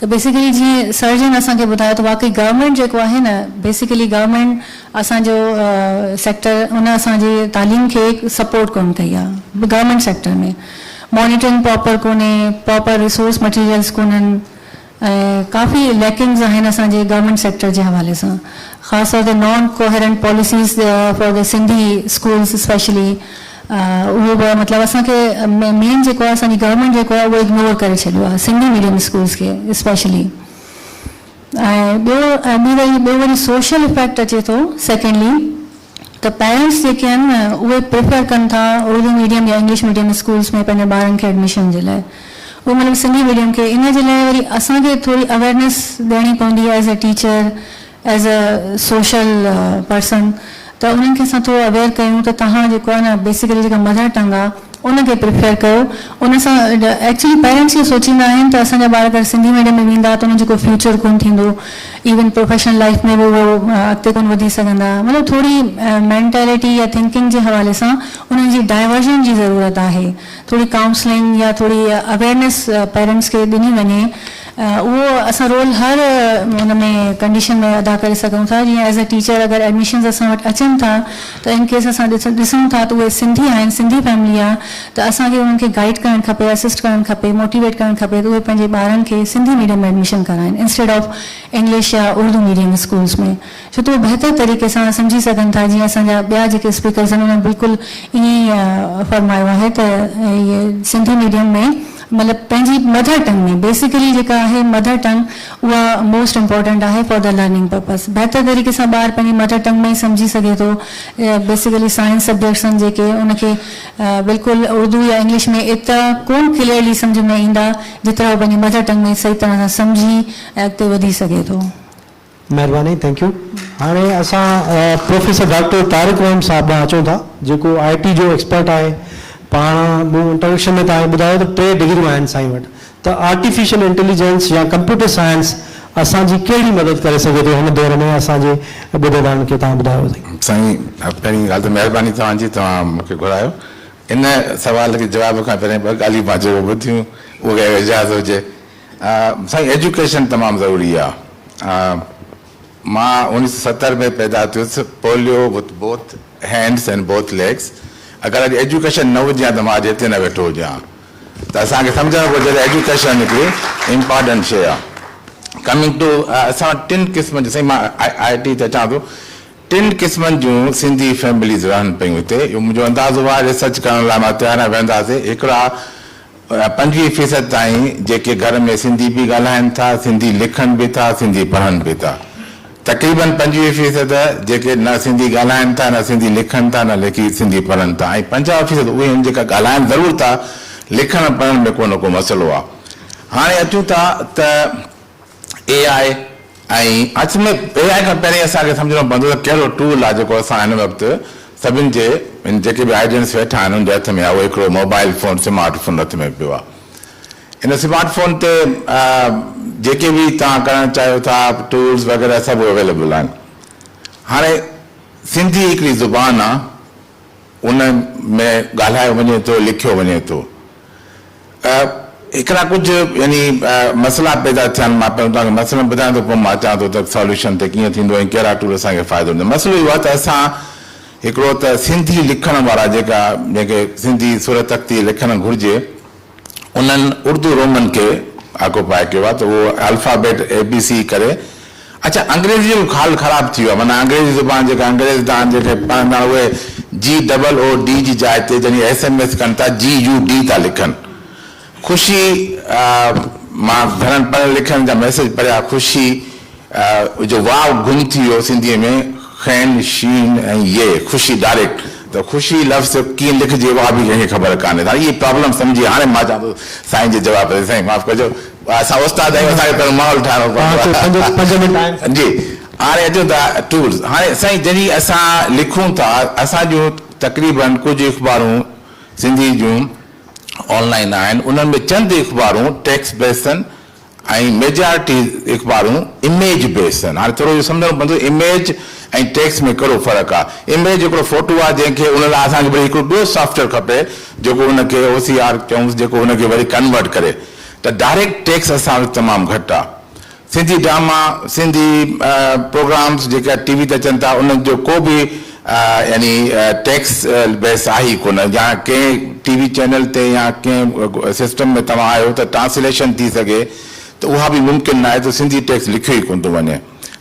Speaker 11: तो बेसिकली जीअं सर जन असांखे ॿुधायो त वाकई गवर्नमेंट जेको आहे न, बेसिकली गवर्नमेंट असांजो सेक्टर उन असांजी तालीम खे सपोर्ट कोन कई आहे. गवर्नमेंट सेक्टर में मॉनिटरिंग प्रॉपर कोन्हे, प्रॉपर रिसोर्स मटीरियल्स कोन्हनि, ऐं काफ़ी लैकिंग्स आहिनि असांजे गवर्नमेंट सेक्टर जे हवाले सां. ख़ासि तौर ते non coherent policies for the Sindhi schools specially, उहो बि मतिलबु असांखे मेन जेको आहे असांजी गवर्नमेंट जेको आहे उहो इग्नोर करे छॾियो आहे सिंधी मीडियम स्कूल्स खे स्पेशली. ऐं ॿियो वरी सोशल इफेक्ट अचे थो. सेकेंडली त पेरेंट्स जेके आहिनि न उहे प्रिफर कनि था उर्दू मीडियम या इंग्लिश मीडियम स्कूल्स में पंहिंजे ॿारनि खे एडमिशन जे लाइ, उहो मतिलबु सिंधी मीडियम खे. इन जे लाइ वरी असांखे थोरी अवेयरनेस ॾियणी पवंदी आहे as a teacher, as a social person, त उन्हनि खे असां थोरो अवेयर कयूं त तव्हां जेको आहे न बेसिकली जेका मदर टंग आहे उनखे प्रिफेयर कयो. उन सां एक्चुअली पेरेंट्स इहो सोचींदा आहिनि त असांजा ॿार अगरि सिंधी मीडियम में वेंदा त उन्हनि जो को फ्यूचर कोन थींदो, इवन प्रोफेशनल लाइफ में बि उहो अॻिते कोन वधी सघंदा. मतिलबु थोरी मैंटेलिटी या थिंकिंग जे हवाले सां उन्हनि जी डाइवर्जन जी ज़रूरत आहे. थोरी काउंसलिंग या थोरी अवेयरनेस पेरेंट्स खे ॾिनी वञे. उहो असां रोल हर हुन में कंडीशन में अदा करे सघूं था. जीअं एज़ अ टीचर अगरि एडमिशन्स असां वटि अचनि था त इन केस असां ॾिसूं था त उहे सिंधी आहिनि, सिंधी फैमिली आहे, त असांखे उन्हनि खे गाइड करणु खपे, असिस्ट करणु खपे, मोटिवेट करणु खपे त उहे पंहिंजे ॿारनि खे सिंधी मीडियम में एडमिशन कराइनि इंस्टेड ऑफ इंग्लिश या उर्दू मीडियम स्कूल्स में, छो त उहे बहितर तरीक़े सां सम्झी सघनि था. जीअं असांजा ॿिया जेके स्पीकर्स आहिनि उन्हनि बिल्कुलु ईअं ई फरमायो आहे त इहे सिंधी मीडियम में मतलब पंहिंजी मदर टंग में बेसिकली जेका आहे मदर टंग उहा मोस्ट इम्पॉर्टेंट आहे फॉर द लर्निंग पर्पस. बहितर तरीक़े सां ॿार पंहिंजी मदर टंग में ई सम्झी सघे थो. बेसिकली साइंस सब्जेक्ट्स आहिनि जेके उनखे बिल्कुलु उर्दू या इंग्लिश में एतिरा कोन क्लियरली सम्झ में ईंदा जेतिरा उहो पंहिंजी मदर टंग में सही तरह सां सम्झी ऐं अॻिते वधी सघे थो.
Speaker 7: महिरबानी, थैंक यू. हाणे असां प्रोफेसर डॉक्टर तारिक रहम साहब ॾांहुं अचूं था जेको IT जो एक्सपर्ट आहे. पाण मूं इंट्रोडक्शन में तव्हांखे ॿुधायो त 3 डिग्रियूं आहिनि साईं वटि. त आर्टिफिशियल इंटेलिजेंस या कंप्यूटर साइंस असांजी कहिड़ी मदद करे सघे थो हिन दौर में, असांजे ॿुधंदड़नि खे तव्हां ॿुधायो
Speaker 12: साईं. पहिरीं ॻाल्हि त महिरबानी तव्हांजी, तव्हां मूंखे घुरायो. इन सवाल खे जवाब खां पहिरीं 2 ॻाल्हियूं मां जेको ॿुधियूं उहो इजाज़त हुजे. साईं एजुकेशन तमामु ज़रूरी आहे. मां 1970 में पैदा थियुसि, polio with both hands and both legs. अगरि अॼु एजुकेशन न हुजे त मां अॼु हिते न वेठो हुजां. त असांखे सम्झणु घुरिजे त एजुकेशन हिकिड़ी इम्पॉर्टेंट शइ आहे. कमिंग टू असां 3 क़िस्म जी, साईं मां IT ते अचां थो, 3 क़िस्मनि जूं सिंधी फैमिलीज़ रहनि पियूं हिते. इहो मुंहिंजो अंदाज़ो आहे, रिसर्च करण लाइ मां तयारु वेंदासीं. हिकिड़ा 25% ताईं जेके घर में सिंधी बि ॻाल्हाइनि था, सिंधी लिखनि बि था, सिंधी पढ़नि बि था. तक़रीबन 25% जेके न सिंधी ॻाल्हाइनि था, न सिंधी लिखनि था, न सिंधी पढ़नि था. ऐं 50% उहे आहिनि जेका ॻाल्हाइनि ज़रूरु था, लिखण पढ़ण में को मसइलो आहे. हाणे अचूं था त AI ऐं अच में AI खां पहिरीं असांखे सम्झणो पवंदो त कहिड़ो टूल आहे जेको असां हिन वक़्तु सभिनि जे जेके बि आइडियंस वेठा आहिनि उनजे हथ में आहे. उहो हिकिड़ो मोबाइल फ़ोन, स्मार्ट फ़ोन हथ में पियो आहे. इन स्मार्ट फ़ोन ते जेके बि तव्हां करणु चाहियो था टूल्स वग़ैरह सभु अवेलेबल आहिनि. हाणे सिंधी हिकिड़ी ज़ुबान आहे, उन में ॻाल्हायो वञे थो, लिखियो वञे थो. हिकिड़ा कुझु यानी मसइला पैदा थिया आहिनि. मां पहिरियों तव्हांखे मसइला ॿुधायां थो, पोइ मां अचां थो त सॉल्यूशन ते कीअं थींदो ऐं कहिड़ा टूल असांखे फ़ाइदो ॾींदा. मसइलो इहो आहे त असां हिकिड़ो त सिंधी लिखण वारा जेके सिंधी सुर तख़्ती लिखणु घुरिजे उन्हनि उर्दू रोमन खे ऑक्युपाए कयो आहे. त उहो अल्फ़ाबेट ABC करे. अच्छा, अंग्रेज़ी जो हाल ख़राबु थी वियो आहे. माना अंग्रेज़ी ज़ुबान जेका अंग्रेज़ जेके पढ़ंदा उहे GOOD जी जाइ ते जॾहिं SMS कनि था GUD था लिखनि. ख़ुशी, मां घणनि पढ़ण लिखण जा मैसेज पढ़िया. ख़ुशी जो वाव गुम थी वियो सिंधीअ में, खैन शीन ऐं ये ख़ुशी डायरेक्ट. त ख़ुशी लफ़्ज़ कीअं लिखिजे उहा बि कंहिंखे ख़बर कान्हे. इहे प्रॉब्लम सम्झी हाणे मां चवां थो साईं जे जवाब ते. साईं माफ़ु कजो, असां उस्ताद आहियूं, असांखे पहिरियों माहौल ठाहिणो पवंदो. जी हाणे अचूं था टूल्स. हाणे साईं जॾहिं असां लिखूं था, असांजूं तक़रीबन कुझु अख़बारूं सिंधी जूं ऑनलाइन आहिनि. उन्हनि में चंद अख़बारूं टेक्स्ट बेस्ड आहिनि ऐं मेजॉरिटी अख़बारूं इमेज बेस्ड आहिनि। हाणे थोरो इहो सम्झणो पवंदो इमेज ऐं टेक्स्ट में कहिड़ो फ़र्क़ु आहे। इमेज हिकिड़ो फोटो आहे जंहिंखे उन लाइ असांखे वरी हिकिड़ो ॿियो सॉफ्टवेयर खपे जेको उनखे OCR चऊंसि जेको उनखे वरी कन्वर्ट करे, त डायरेक्ट टेक्स्ट असां वटि तमामु घटि आहे। सिंधी ड्रामा सिंधी प्रोग्राम्स जेका TV ते अचनि था उन्हनि जो को बि यानी टैक्स बेस आहे ई कोन, या कंहिं TV चैनल ते या कंहिं सिस्टम में तव्हां आहियो त ट्रांसलेशन थी सघे त उहा बि मुमकिन न आहे, त सिंधी टैक्स लिखियो ई कोन थो वञे।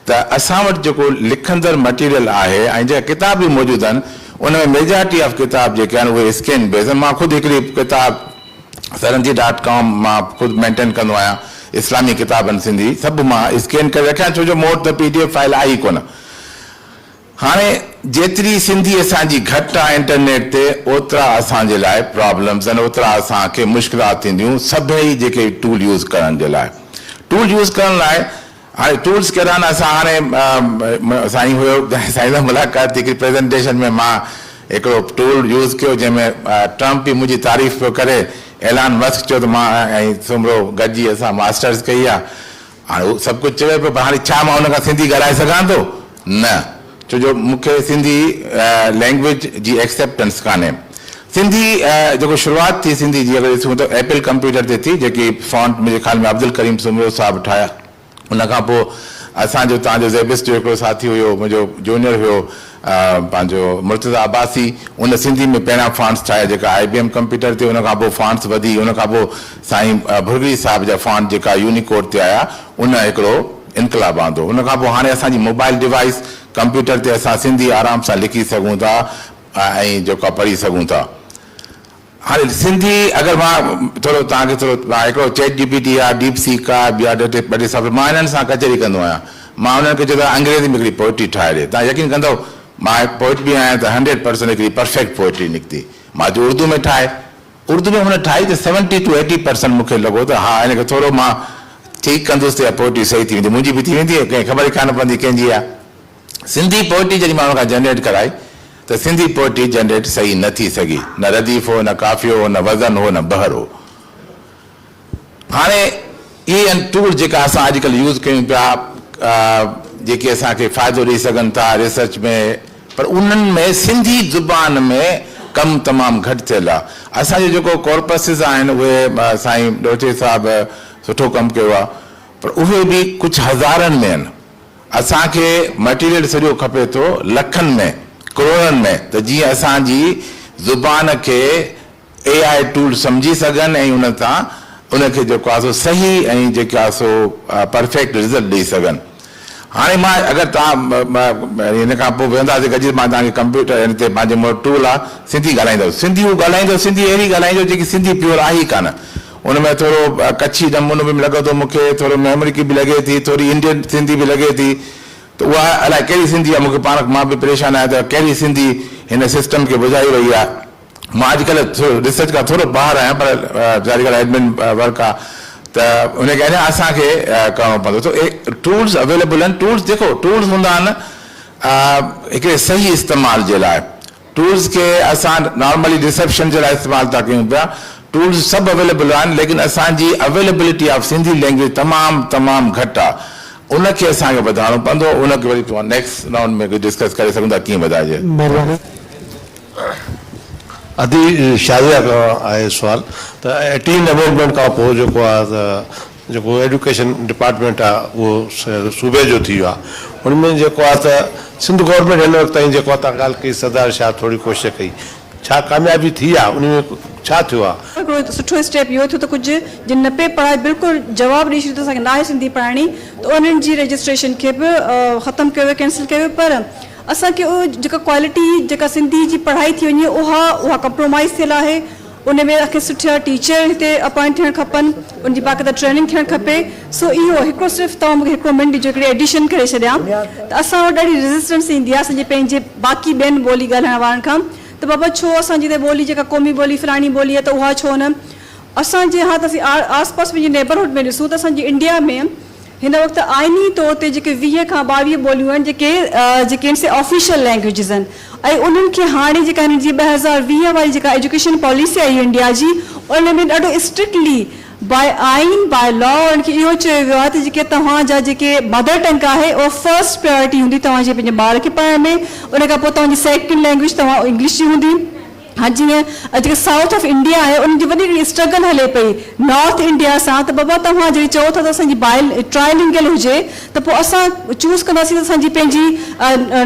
Speaker 12: त असां वटि जेको लिखंदड़ मटीरियल आहे ऐं जेका किताब बि मौजूदु आहिनि उन में मेजॉरिटी ऑफ किताब जेके आहिनि उहे स्कैन बेस आहिनि। मां ख़ुदि हिकिड़ी किताब saranji.com मां ख़ुदि मेंटेन कंदो आहियां, इस्लामी किताबनि सिंधी सभु मां स्कैन करे रखिया, छो जो मूं वटि त PDF फाइल आई कोन। हाणे जेतिरी सिंधी असांजी घटि आहे इंटरनेट ते ओतिरा असांजे लाइ प्रॉब्लम्स आहिनि, ओतिरा असांखे मुश्किलात थींदियूं सभई जेके टूल यूज़ करण जे लाइ। टूल यूज़ करण लाइ हाणे टूल्स कहिड़ा आहिनि, असां हाणे साईं हुयो साईं सां मुलाक़ात थी हिकिड़ी प्रेज़ेंटेशन में मां हिकिड़ो टूल यूज़ कयो जंहिंमें ट्रम्प बि मुंहिंजी तारीफ़ पियो करे, ऐलान मस्क चयो त मां ऐं सुमरो गॾिजी असां मास्टर्स कई आहे। हाणे उहो सभु कुझु चवे पियो, पर हाणे छा मां हुन खां सिंधी ॻाल्हाए सघां थो? न, छो जो मूंखे सिंधी लैंग्वेज जी एक्सेप्टेंस कान्हे। सिंधी जेको शुरूआति थी सिंधी जी अगरि ॾिसूं त एपल कंप्यूटर ते थी, जेकी फॉन्ट मुंहिंजे ख़्याल में अब्दुल करीम सुमरो साहिबु ठाहिया। उनखां पोइ असांजो तव्हांजो ज़ेबिस्ट जो हिकिड़ो साथी हुयो, मुंहिंजो जूनियर हुयो पंहिंजो मुर्तज़ा अब्बासी, उन सिंधी में पहिरियां फॉन्ट्स ठाहिया जेका IBM कंप्यूटर ते, उनखां पोइ फॉन्ट्स वधी, उनखां पोइ साईं भुरगरी साहिब जा फॉन्ट जेका यूनिकोड ते आया उन हिकिड़ो इनकलाब आंदो। उनखां पोइ हाणे असांजी मोबाइल डिवाइस कंप्यूटर ते असां सिंधी आराम सां लिखी सघूं था ऐं जेका पढ़ी सघूं था। हाणे सिंधी अगरि मां थोरो तव्हांखे थोरो हिकिड़ो ChatGPT आहे, DeepSeek आहे, ॿिया ॿ टे मां हिननि सां कचहरी कंदो आहियां। मां हुननि खे चयो त अंग्रेज़ी में हिकिड़ी पोइट्री ठाहे ॾे, तव्हां यकीन कंदव मां पोइट बि आहियां त 100% हिकिड़ी परफेक्ट पोइट्री निकिती। मां जो उर्दू में ठाहे, उर्दू में हुन ठाही त 70 to 80% मूंखे लॻो त हा हिनखे थोरो मां ठीकु कंदुसि त पोइट्री सही थी वेंदी, मुंहिंजी बि थी वेंदी, कंहिं ख़बर ई कान पवंदी कंहिंजी आहे। सिंधी पोइट्री जॾहिं मां हुन खां जनरेट कराई त सिंधी पोइट्री जनरेट सही न थी सघी, न रदीफ़ हो, न काफ़ियो हो, न वज़न हो, न बहर हो। हाणे इहे आहिनि टूल जेका असां अॼुकल्ह यूज़ कयूं पिया, जेके असांखे फ़ाइदो ॾेई सघनि था रिसर्च में, पर उन्हनि में सिंधी ज़ुबान में कमु तमामु घटि थियल आहे। असांजो जेको कॉर्पसिस आहिनि उहे साईं ॾोचे साहिबु सुठो कमु कयो आहे, पर उहे बि कुझु हज़ारनि में आहिनि। असांखे मटीरियल सॼो खपे थो लखनि में करोड़नि में, त जीअं असांजी ज़ुबान खे AI टूल सम्झी सघनि ऐं उन तां उनखे जेको आहे सो सही ऐं जेका आहे सो परफेक्ट रिज़ल्ट ॾेई सघनि। हाणे मां अगरि तव्हां हिन खां पोइ वेंदासीं गॾिजी मां तव्हांखे कंप्यूटर हिन ते पंहिंजे मूं वटि टूल आहे, सिंधी ॻाल्हाईंदो, सिंधी हू ॻाल्हाईंदो, सिंधी अहिड़ी ॻाल्हाईंदो जेकी सिंधी प्योर आहे ई कान। उन में थोरो कच्छी नमूनो बि लॻे थो मूंखे, थोरो अमेरिकी बि लॻे थी, थोरी इंडियन सिंधी बि लॻे थी, त उहा अलाए कहिड़ी सिंधी आहे, मूंखे पाण मां बि परेशान आहियां त कहिड़ी सिंधी हिन सिस्टम खे ॿुधाई वई आहे। मां अॼुकल्ह थोरो रिसर्च खां थोरो ॿाहिरि आहियां, पर ज़ाहिर ॻाल्हि एडमिन वर्क आहे त उनखे अञा असांखे करिणो पवंदो। त टूल्स अवेलेबल आहिनि, टूल्स जेको टूल्स हूंदा आहिनि हिकिड़े सही इस्तेमाल जे लाइ, टूल्स खे असां नॉर्मली रिसेप्शन जे लाइ इस्तेमालु था कयूं पिया, टूल्स सभु अवेलेबल आहिनि, लेकिन असांजी अवेलेबिलिटी ऑफ सिंधी लैंग्वेज तमामु घटि आहे, उनखे असांखे वधाइणो पवंदो। उनखे वरी तव्हां नेक्स्ट राउंड में डिस्कस करे सघूं था कीअं वधाइजे।
Speaker 13: अदी शादिया खां आहे सुवाल त 18 अमेंडमेंट खां पोइ जेको आहे त जेको एजुकेशन डिपार्टमेंट आहे उहो सूबे जो थी वियो आहे, उनमें जेको आहे त सिंध गवर्नमेंट हिन वक़्तु ताईं जेको आहे तव्हां ॻाल्हि कई सरदार शाह थोरी कोशिशि कई, छा कामयाबी थी आहे, उनमें छा थियो आहे?
Speaker 9: हिकिड़ो सुठो स्टेप इहो थियो त कुझु जिन न पे पढ़ाई बिल्कुलु जवाबु ॾेई छॾियो त असांखे न आहे सिंधी पढ़ाइणी, त उन्हनि जी रजिस्ट्रेशन खे बि ख़तमु कयो वियो, कैंसिल कयो, पर असांखे उहो जेका क्वालिटी जेका सिंधी जी पढ़ाई थी वञे उहा कंप्रोमाइज़ थियल आहे। उन में असांखे सुठा टीचर हिते अपॉइंट थियणु खपनि, उनजी बाक़ाइदा ट्रेनिंग थियणु खपे। सो इहो हिकिड़ो सिर्फ़ु तव्हां मूंखे हिकिड़ो मिंट ॾिजो, हिकिड़ी एडिशन करे छॾियां त असां वटि ॾाढी रेज़िस्टेंस ईंदी आहे असांजे पंहिंजे बाक़ी ॿियनि ॿोली ॻाल्हाइण वारनि खां, त बाबा छो असांजी त ॿोली जेका क़ौमी ॿोली फलाणी ॿोली आहे त उहा छो न। असांजे हा त असीं आस पास पंहिंजे नेबरहुड में ॾिसूं त असांजी इंडिया में हिन वक़्तु आइनी तौर ते जेके 20 खां 22 ॿोलियूं आहिनि जेके आहिनि से ऑफिशियल लैंग्वेजिस आहिनि, ऐं उन्हनि खे हाणे जेका हिन जी 2020 वारी जेका एजुकेशन पॉलिसी आई इंडिया जी, उन में ॾाढो स्ट्रिक्टली बाय आइन बाय लॉ उनखे इहो चयो वियो आहे त जेके तव्हांजा जेके मदर टंग आहे उहो फर्स्ट प्रायोरिटी हूंदी तव्हांजे पंहिंजे ॿार खे पढ़ण में, उन खां पोइ तव्हांजी सेकेंड लैंग्वेज तव्हां इंग्लिश जी हूंदी। हाँ जीअं जेके साउथ ऑफ इंडिया आहे उनजी वॾी हिकिड़ी स्ट्रगल हले पई नॉर्थ इंडिया सां, त बाबा तव्हां जॾहिं चओ था त असांजी ट्राइलिंगल हुजे त पोइ असां चूज़ कंदासीं त असांजी पंहिंजी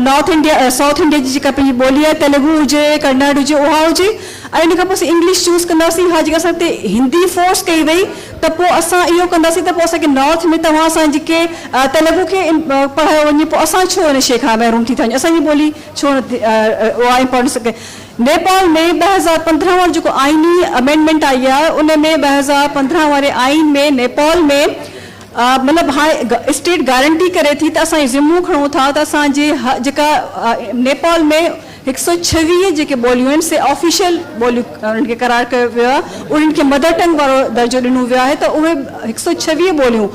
Speaker 9: नॉर्थ इंडिया साउथ इंडिया जी जेका पंहिंजी ॿोली आहे तेलुगु हुजे कन्नड़ हुजे उहा हुजे, ऐं इन खां पोइ असीं इंग्लिश चूज़ कंदासीं। हा जेका असां हिते हिंदी फोर्स कई वई त पोइ असां इहो कंदासीं त पोइ असांखे नॉर्थ में तव्हां असां जेके तेलुगु खे पढ़ायो वञे, पोइ असां छो इन शइ खां महरूम थी था वञूं, असांजी ॿोली छो न उहा इम्पोर्टेंस। नेपाल में 2015 वारो जेको आइनी अमेंडमेंट आई आहे उन में 2015 वारे आइन में नेपाल में मतिलबु हाणे स्टेट गारंटी करे थी त असां ज़िम्मो खणूं था त असांजे जेका नेपाल में 126 जेके ॿोलियूं आहिनि से ऑफिशियल ॿोलियूं उन्हनि खे करार कयो वियो आहे, उन्हनि खे मदर टंग वारो दर्जो ॾिनो वियो आहे, त उहे 126 ॿोलियूं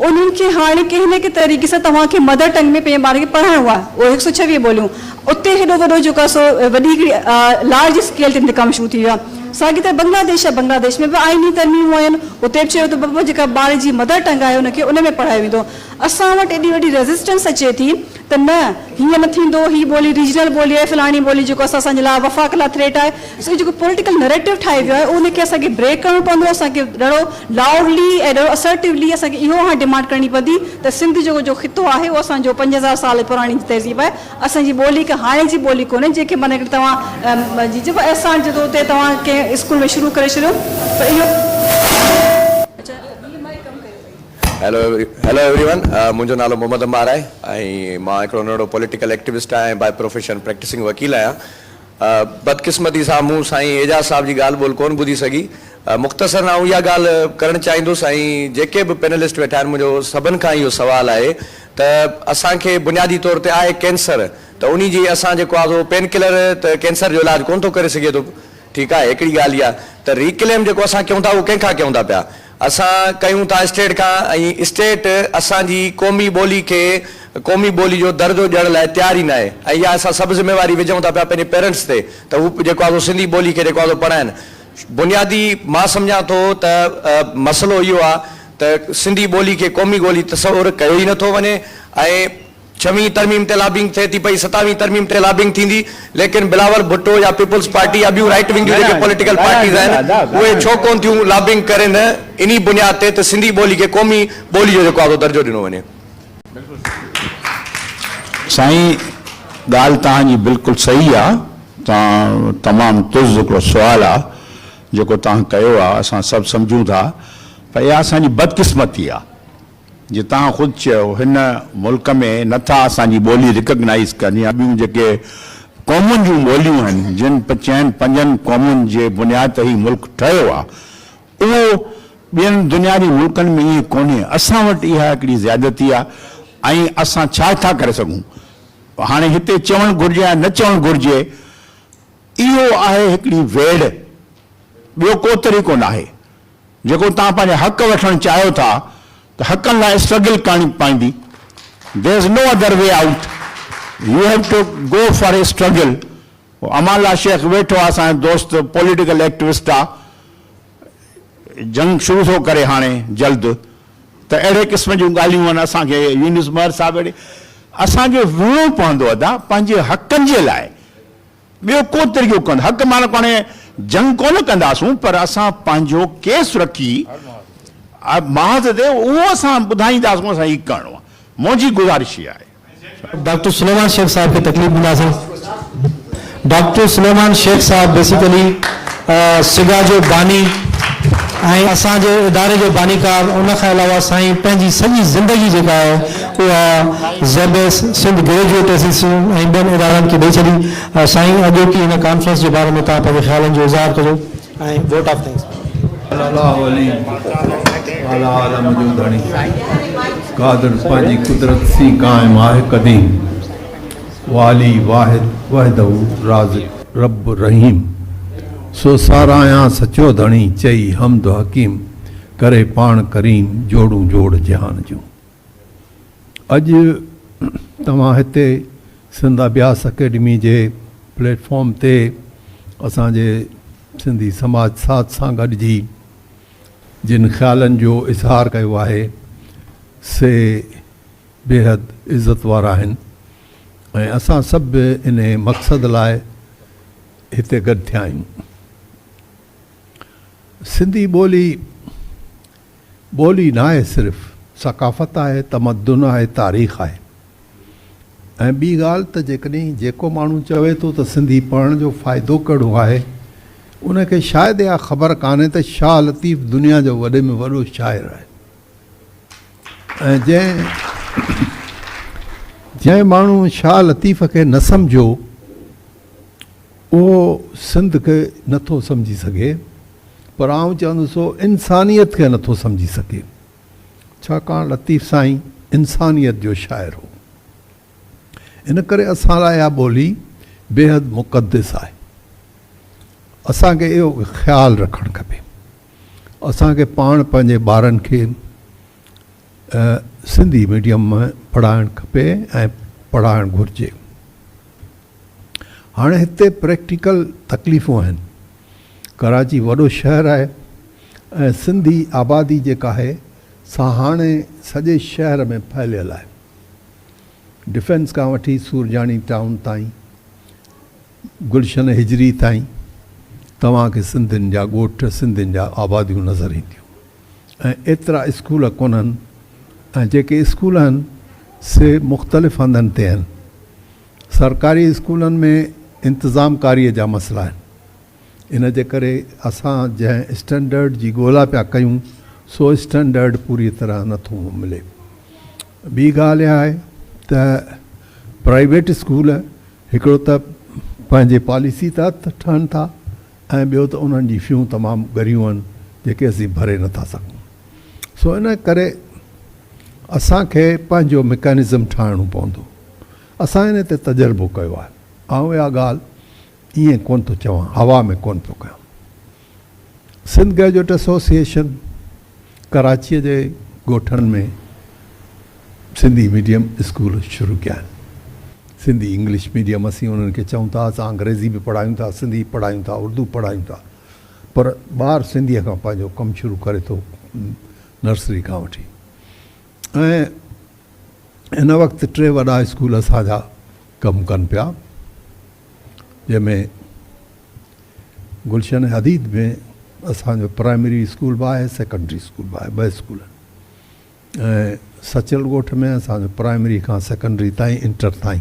Speaker 9: उन्हनि खे हाणे कंहिं न कंहिं तरीक़े सां तव्हांखे मदर टंग में पंहिंजे ॿार खे पढ़ाइणो आहे, उहे 126 ॿोलियूं उते हेॾो वॾो जेको आहे सो वॾी हिकिड़ी लार्ज स्केल ते कमु शुरू थी वियो आहे। साॻी तरह बांग्लादेश आहे, बांग्लादेश में बि आइनी तरमीमूं आहिनि, उते बि चयो त बाबा जेका ॿार जी मदर टंग आहे उनखे उन में पढ़ायो वेंदो। असां वटि एॾी वॾी रेज़िस्टेंस अचे थी त न हीअं न थींदो, हीअ ॿोली रीजनल ॿोली आहे, फलाणी ॿोली जेको असांजे लाइ वफ़ाक़ लाइ थ्रेट आहे, सो जेको पॉलिटिकल नरेटिव ठाहे वियो आहे उनखे असांखे ब्रेक करणो पवंदो, असांखे ॾाढो लाउडली ऐं ॾाढो असर्टिवली असांखे इहो हाणे डिमांड करणी पवंदी त सिंध जो ख़ितो आहे उहो असांजो 5000 साल पुराणी तहज़ीब आहे, असांजी ॿोली का हाणे जी ॿोली कोन्हे जंहिंखे माना तव्हां जेको अहसान जो उते तव्हां कंहिं स्कूल में शुरू करे छॾियो पर इहो।
Speaker 14: हेलो एवरीवन, मुंहिंजो नालो मोहम्मद अमार आहे ऐं मां हिकिड़ो नंढो पॉलिटिकल एक्टिविस्ट आहियां, बाय प्रोफेशन प्रैक्टिसिंग वकील आहियां। बदकिस्मती सां मूं साईं एजाज़ साहब जी ॻाल्हि ॿोल कोन ॿुधी सघी। मुख़्तसर आउं इहा ॻाल्हि करणु चाहींदुसि ऐं जेके बि पैनलिस्ट वेठा आहिनि मुंहिंजो सभिनि खां इहो सुवालु आहे त असांखे बुनियादी तौर ते आहे कैंसर, त उन जी असां जेको आहे पेन किलर त कैंसर जो इलाजु कोन थो करे सघे थो, ठीकु आहे हिकिड़ी ॻाल्हि इहा। त रिक्लेम जेको असां कयूं था उहो कंहिंखां कयूं था पिया, असां कयूं था स्टेट खां, ऐं स्टेट असांजी क़ौमी ॿोली खे क़ौमी ॿोली जो दर्जो ॾियण लाइ तयार ई न आहे, ऐं इहा असां सभु ज़िम्मेवारी विझूं था पिया पंहिंजे पेरेंट्स ते त हू जेको आहे सिंधी ॿोली खे जेको आहे पढ़ाइनि। बुनियादी मां सम्झां थो त मसइलो इहो आहे त सिंधी ॿोली खे क़ौमी ॿोली तसवुरु कयो ई नथो वञे, ऐं 6वीं तरमीम ते लॉबिंग थिए थी पई, 7वीं तरमीम ते लॉबिंग थींदी, लेकिन बिलावल भुट्टो या पीपल्स पार्टी या ॿियूं राइट विंग जूं जेके पॉलिटिकल पार्टीज़ आहिनि उहे छो कोन थियूं लॉबिंग कनि इन बुनियाद ते त सिंधी ॿोली खे क़ौमी ॿोली जो जेको आहे दर्जो ॾिनो वञे।
Speaker 8: साईं ॻाल्हि तव्हांजी बिल्कुलु सही आहे, तव्हां तमामु तुज़ हिकिड़ो सुवालु आहे जेको तव्हां कयो आहे, असां सभु सम्झूं था, पर इहा असांजी बदकिस्मती आहे। जे तव्हां ख़ुदि चयो हिन मुल्क में नथा असांजी ॿोली रिकग्नाइज़ कनि, या ॿियूं जेके क़ौमुनि जूं ॿोलियूं आहिनि जिन 5 क़ौमुनि जे बुनियाद ते ही मुल्क ठहियो आहे, उहो ॿियनि दुनियावी मुल्कनि में ईअं कोन्हे। असां वटि इहा हिकिड़ी ज़्यादती आहे, ऐं असां छा था करे सघूं। हाणे हिते चवणु घुरिजे या न चवणु घुरिजे, इहो आहे हिकिड़ी वेड़, ॿियो को तरीक़ो न आहे। जेको तव्हां पंहिंजे हक़ वठणु चाहियो था त हक़नि लाइ स्ट्रगल करणी पवंदी, there is no other way out, you have to go for a struggle. Amanullah Sheikh वेठो आहे, असांजो दोस्त पॉलिटिकल एक्टिविस्ट आहे, जंग शुरू थो करे हाणे जल्द, त अहिड़े क़िस्म जूं ॻाल्हियूं आहिनि। असांखे यूनिस महर साहिबु अहिड़े असांखे विढ़णो पवंदो अदा पंहिंजे हक़नि जे लाइ, ॿियो को तरीक़ो कोन। हक़ माना पाणे जंग कोन कंदासूं, पर असां पंहिंजो केस रखी महज़ ते उहो असां ॿुधाईंदासूं असां हीउ करिणो आहे। मुंहिंजी गुज़ारिश इहा आहे।
Speaker 7: डॉक्टर सुलेमान शेख साहब खे तकलीफ़ ॾींदासीं। डॉक्टर सुलेमान शेख साहब बेसिकली सिगा जो बानी ऐं असांजे इदारे जो बानीकार, उनखां अलावा साईं पंहिंजी सॼी ज़िंदगी जेका आहे उहा ज़ेबेस सिंध ग्रेजुएट एसोसिएशन ऐं ॿियनि इदारनि खे ॾेई छॾी। साईं अॼोकी हिन कॉन्फ्रेंस जे बारे में तव्हां पंहिंजे ख़्यालनि जो इज़हार कजो ऐं वोट ऑफ थैंक्स।
Speaker 13: कादर पंहिंजी कुदरत सी क़ाइम आहे क़दीम, वाली वाहिद वहदहू राज़िक़ रब रहीम, सो सारायां सचो धणी चई हमद हकीम, करे पाण करीम जोड़ूं जोड़ जहान जूं। अॼु तव्हां हिते सिंध अभ्यास अकेडमी जे प्लेटफॉर्म ते असांजे सिंधी समाज साथ सां गॾिजी
Speaker 15: जिन ख़्यालनि जो इज़हार कयो आहे से बेहद इज़त वारा आहिनि ऐं असां सभु इन मक़सद लाइ हिते गॾु थिया आहियूं। सिंधी ॿोली न आहे सिर्फ़ु सकाफ़त आहे, तमदुन आहे, तारीख़ आहे। ऐं ॿी ॻाल्हि त जेकॾहिं जेको माण्हू चवे थो त सिंधी पढ़ण जो फ़ाइदो कहिड़ो आहे, उनखे शायदि इहा ख़बर कान्हे त शाह लतीफ़ दुनिया जो वॾे में वॾो शाइर आहे। ऐं जंहिं माण्हू शाह लतीफ़ खे न सम्झो उहो सिंध खे नथो सम्झी सघे, पर आउं चवंदुसि इंसानियत खे नथो सम्झी सघे, छाकाणि लतीफ़ साईं इंसानियत जो शाइर हो। इन करे असां लाइ इहा ॿोली बेहद मुक़दस आहे। असांखे इहो ख़्यालु रखणु खपे, असांखे पाण पंहिंजे ॿारनि खे सिंधी मीडियम में पढ़ाइणु खपे ऐं पढ़ाइणु घुरिजे। हाणे हिते प्रैक्टिकल तकलीफ़ूं आहिनि। कराची वॾो शहर आहे ऐं सिंधी आबादी जेका आहे सा हाणे सॼे शहर में फैलियल आहे। डिफेंस खां वठी सूरजानी टाउन ताईं, गुलशन हिजरी ताईं तव्हांखे सिंधियुनि जा ॻोठ, सिंधियुनि जा आबादियूं नज़र ईंदियूं। ऐं एतिरा स्कूल कोन्हनि, ऐं जेके स्कूल आहिनि से मुख़्तलिफ़ हंधनि ते आहिनि। सरकारी स्कूलनि में इंतिज़ामकारीअ जा मसइला आहिनि। इन जे करे असां जंहिं स्टैंडर्ड जी ॻोल्हा पिया कयूं सो स्टैंडर्ड पूरी तरह नथो मिले। ॿी ॻाल्हि इहा आहे त प्राइवेट स्कूल हिकिड़ो त पंहिंजे पॉलिसी तहत ठहनि था ऐं ॿियो त उन्हनि जी फ़ियूं तमामु ॻरियूं आहिनि जेके असीं भरे नथा सघूं। सो इन करे असांखे पंहिंजो मैकेनिज़म ठाहिणो पवंदो। असां इन ते तजुर्बो कयो आहे। ऐं इहा ॻाल्हि ईअं कोन थो चवां, हवा में कोन पियो कयां। सिंध ग्रेजुएट एसोसिएशन कराचीअ जे ॻोठनि में सिंधी मीडियम स्कूल शुरू कया आहिनि। सिंधी इंग्लिश मीडियम असीं उन्हनि खे चऊं था, असां अंग्रेज़ी बि पढ़ायूं था, सिंधी पढ़ायूं था, उर्दू पढ़ायूं था, पर ॿार सिंधीअ खां पंहिंजो कमु शुरू करे थो नर्सरी खां वठी। ऐं हिन वक़्तु 3 वॾा स्कूल असांजा कमु कनि पिया, जंहिंमें गुलशन हदीद में असांजो प्राइमरी स्कूल बि आहे, सेकेंडरी स्कूल बि आहे, 2 स्कूल। ऐं सचल ॻोठ में असांजो प्राइमरी खां सेकेंडरी ताईं, इंटर ताईं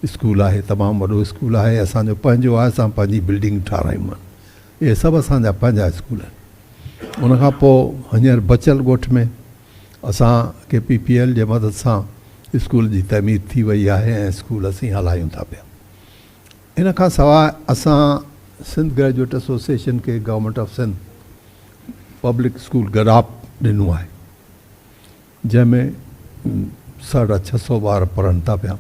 Speaker 15: स्कूल आहे, तमामु वॾो स्कूल आहे। असांजो पंहिंजो आहे, असां पंहिंजी बिल्डिंग ठारायूं आहिनि। इहे सभु असांजा पंहिंजा स्कूल आहिनि। उनखां पोइ हींअर बचियल ॻोठ में असांखे PPL जे मदद सां स्कूल जी तमीर थी वई आहे ऐं स्कूल असीं हलायूं था पिया। इन खां सवाइ असां सिंध ग्रेजुएट एसोसिएशन खे government of Sindh public school Gadap ॾिनो आहे, जंहिंमें 650 ॿार पढ़नि था पिया।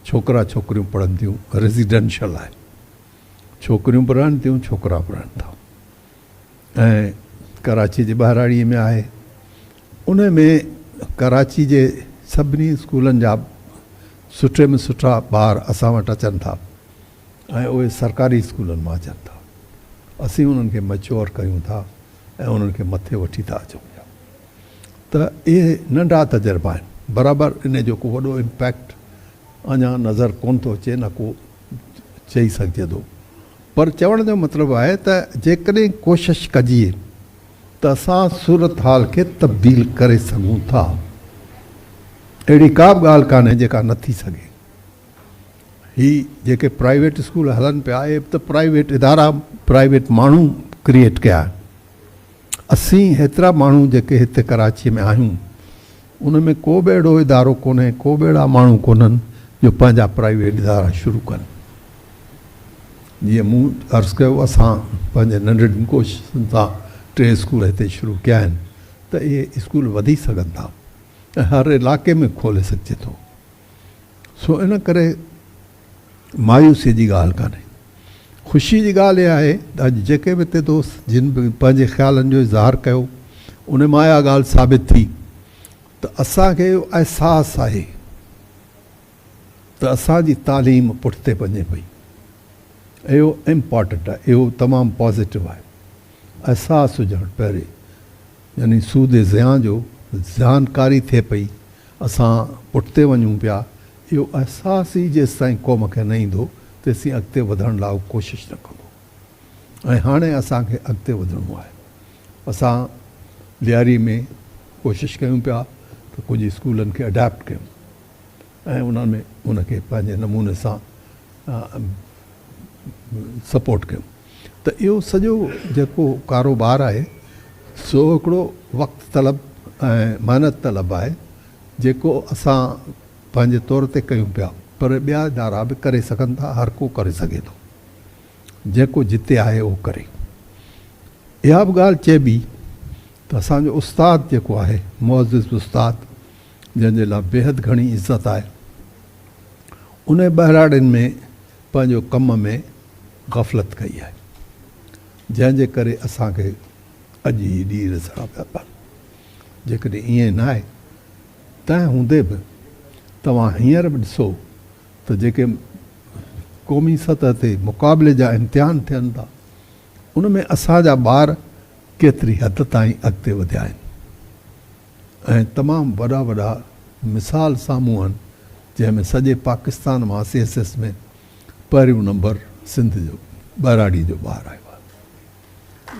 Speaker 15: छोकिरा छोकिरियूं पढ़नि थियूं, रेज़िडेंशियल आहे, छोकिरियूं पढ़नि थियूं, छोकिरा पढ़नि था। ऐं कराची जे ॿाहिराड़ीअ में आहे, उन में कराची जे सभिनी स्कूलनि जा सुठे में सुठा ॿार असां वटि अचनि था ऐं उहे सरकारी स्कूलनि मां अचनि था। असीं उन्हनि खे मैच्योर कयूं था ऐं उन्हनि खे मथे वठी था अचूं पिया। त इहे नंढा तजुर्बा आहिनि। बराबरि इन जो को वॾो इम्पैक्ट अञा नज़र कोन थो अचे, न को चई सघिजे थो। पर चवण जो मतिलबु आहे त जेकॾहिं कोशिशि कजे त असां सूरत हाल खे तब्दील करे सघूं था। अहिड़ी का बि ॻाल्हि कान्हे जेका न थी सघे। ही जेके प्राइवेट स्कूल हलनि पिया, इहे त प्राइवेट इदारा, प्राइवेट माण्हू क्रिएट कया आहिनि। असीं हेतिरा माण्हू जेके हिते कराचीअ में आहियूं, उन में को बि अहिड़ो इदारो कोन्हे, को बि अहिड़ा माण्हू कोन्हनि जो पंहिंजा प्राइवेट इदारा शुरू कनि। जीअं मूं अर्ज़ु कयो, असां पंहिंजे नंढड़ियुनि कोशिशुनि सां 3 स्कूल हिते शुरू कया आहिनि, त इहे स्कूल वधी सघनि था ऐं हर इलाइक़े में खोले सघिजे थो। सो इन करे मायूसीअ जी ॻाल्हि कान्हे। ख़ुशी जी ॻाल्हि इहा आहे त अॼु जेके बि हिते दोस्त जिन बि पंहिंजे ख़्यालनि जो इज़हार कयो, उन मां इहा ॻाल्हि साबित थी त असांखे इहो अहसासु आहे त असांजी तालीम पुठिते वञे पई। इहो इम्पॉर्टेंट आहे, इहो तमामु पॉज़िटिव आहे। अहसासु हुजणु पहिरीं यानी सूद ज़िया जो जानकारी थिए पई, असां पुठिते वञूं पिया, इहो अहसास ई जेसि ताईं क़ौम खे न ईंदो तेसीं अॻिते वधण लाइ कोशिशि न कंदो। ऐं हाणे असांखे अॻिते वधिणो आहे। असां ॾियारी में कोशिशि कयूं पिया त कुझु स्कूलनि खे अडेप्ट कयूं ऐं उन्हनि में उनखे पंहिंजे नमूने सां सपोर्ट कयूं। त इहो सॼो जेको कारोबार आहे सो हिकिड़ो वक़्तु तलब ऐं महिनत तलब आहे, जेको असां पंहिंजे तौर ते कयूं पिया, पर ॿिया इदारा बि करे सघनि था, हर को करे सघे थो, जेको जिते आहे उहो करे। इहा बि ॻाल्हि चइबी त असांजो उस्तादु जेको आहे, मुअज़्ज़िज़ उस्तादु, जंहिंजे लाइ बेहद घणी इज़त आहे, उन ॿहिराड़ियुनि में पंहिंजो कम में ग़फ़लत कई आहे, जंहिंजे करे असांखे अॼु ई ॾींहुं ॾिसणा पिया पवनि। जेकॾहिं ईअं न आहे तंहिं हूंदे बि तव्हां हींअर बि ॾिसो त जेके क़ौमी सतह ते मुक़ाबले जा इम्तिहान थियनि था, उन में असांजा ॿार केतिरी हद ताईं अॻिते वधिया आहिनि ऐं तमामु वॾा वॾा मिसाल साम्हूं आहिनि, जंहिंमें सॼे पाकिस्तान मां CSS में पहिरियों नंबर सिंध जो ॿहिराड़ी जो ॿारु आयो आहे।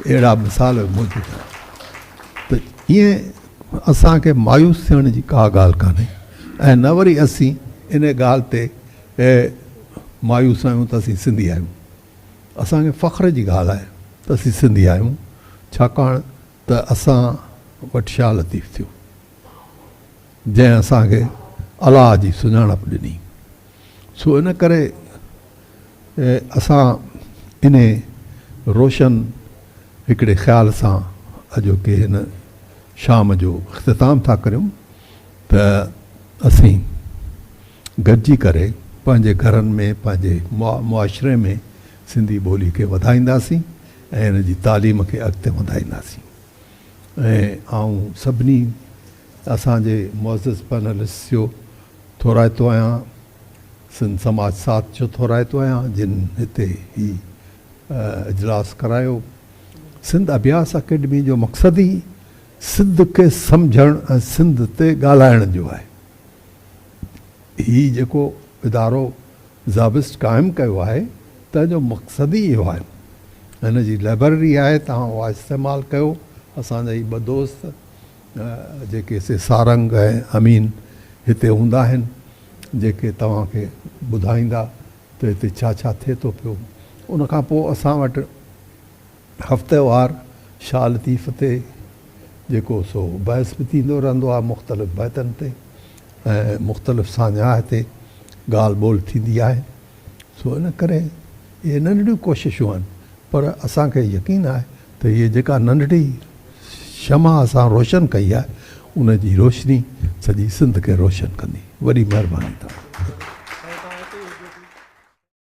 Speaker 15: अहिड़ा मिसाल मौजूदु आहिनि। त ईअं असांखे मायूस थियण जी का ॻाल्हि कान्हे ऐं न वरी असीं इन ॻाल्हि ते मायूस आहियूं त असीं सिंधी आहियूं। असांखे फ़ख्र जी ॻाल्हि आहे त असीं सिंधी आहियूं, छाकाणि त असां वटि शाह लतीफ़ थियो, जंहिं असांखे अलाह जी सुञाणप ॾिनी। सो इन करे असां इन रोशन हिकिड़े ख़्याल सां अॼोके हिन शाम जो इख़्तिताम था करियूं त असीं गॾिजी करे पंहिंजे घरनि में, पंहिंजे मुआशरे में सिंधी ॿोली खे वधाईंदासीं ऐं हिन जी तालीम खे अॻिते वधाईंदासीं। ऐं आऊं सभिनी असांजे मुअज़्ज़िज़ पैनलिस्ट जो थोराइतो आहियां, सिंध समाज साथ जो थोराइतो आहियां, जिन हिते ही इजलास करायो। सिंध अभ्यास अकेडमी जो मक़सदु ई सिंध खे सम्झणु ऐं सिंध ते ॻाल्हाइण जो आहे। हीउ जेको इदारो ज़ाबिस्ट क़ाइमु कयो आहे, तंहिंजो मक़सदु ई इहो आहे। हिन जी लाइब्रेरी आहे, तव्हां उहा इस्तेमालु कयो। असांजा ई ॿ दोस्त जेके सारंग ऐं अमीन हिते हूंदा आहिनि, जेके तव्हांखे ॿुधाईंदा त हिते छा छा थिए थो पियो। उनखां पोइ असां वटि हफ़्तेवार शाह लतीफ़ ते जेको सो बहस बि थींदो रहंदो आहे, मुख़्तलिफ़ बैतनि ते ऐं मुख़्तलिफ़ सान्याह ते ॻाल्हि ॿोल थींदी आहे। सो इन करे इहे नंढियूं कोशिशूं आहिनि, पर असांखे यकीन आहे त इहे जेका नंढड़ी शमा असां रोशन कई आहे, उन जी रोशनी सॼी सिंध खे रोशन कंदी। वॾी महिरबानी तव्हां।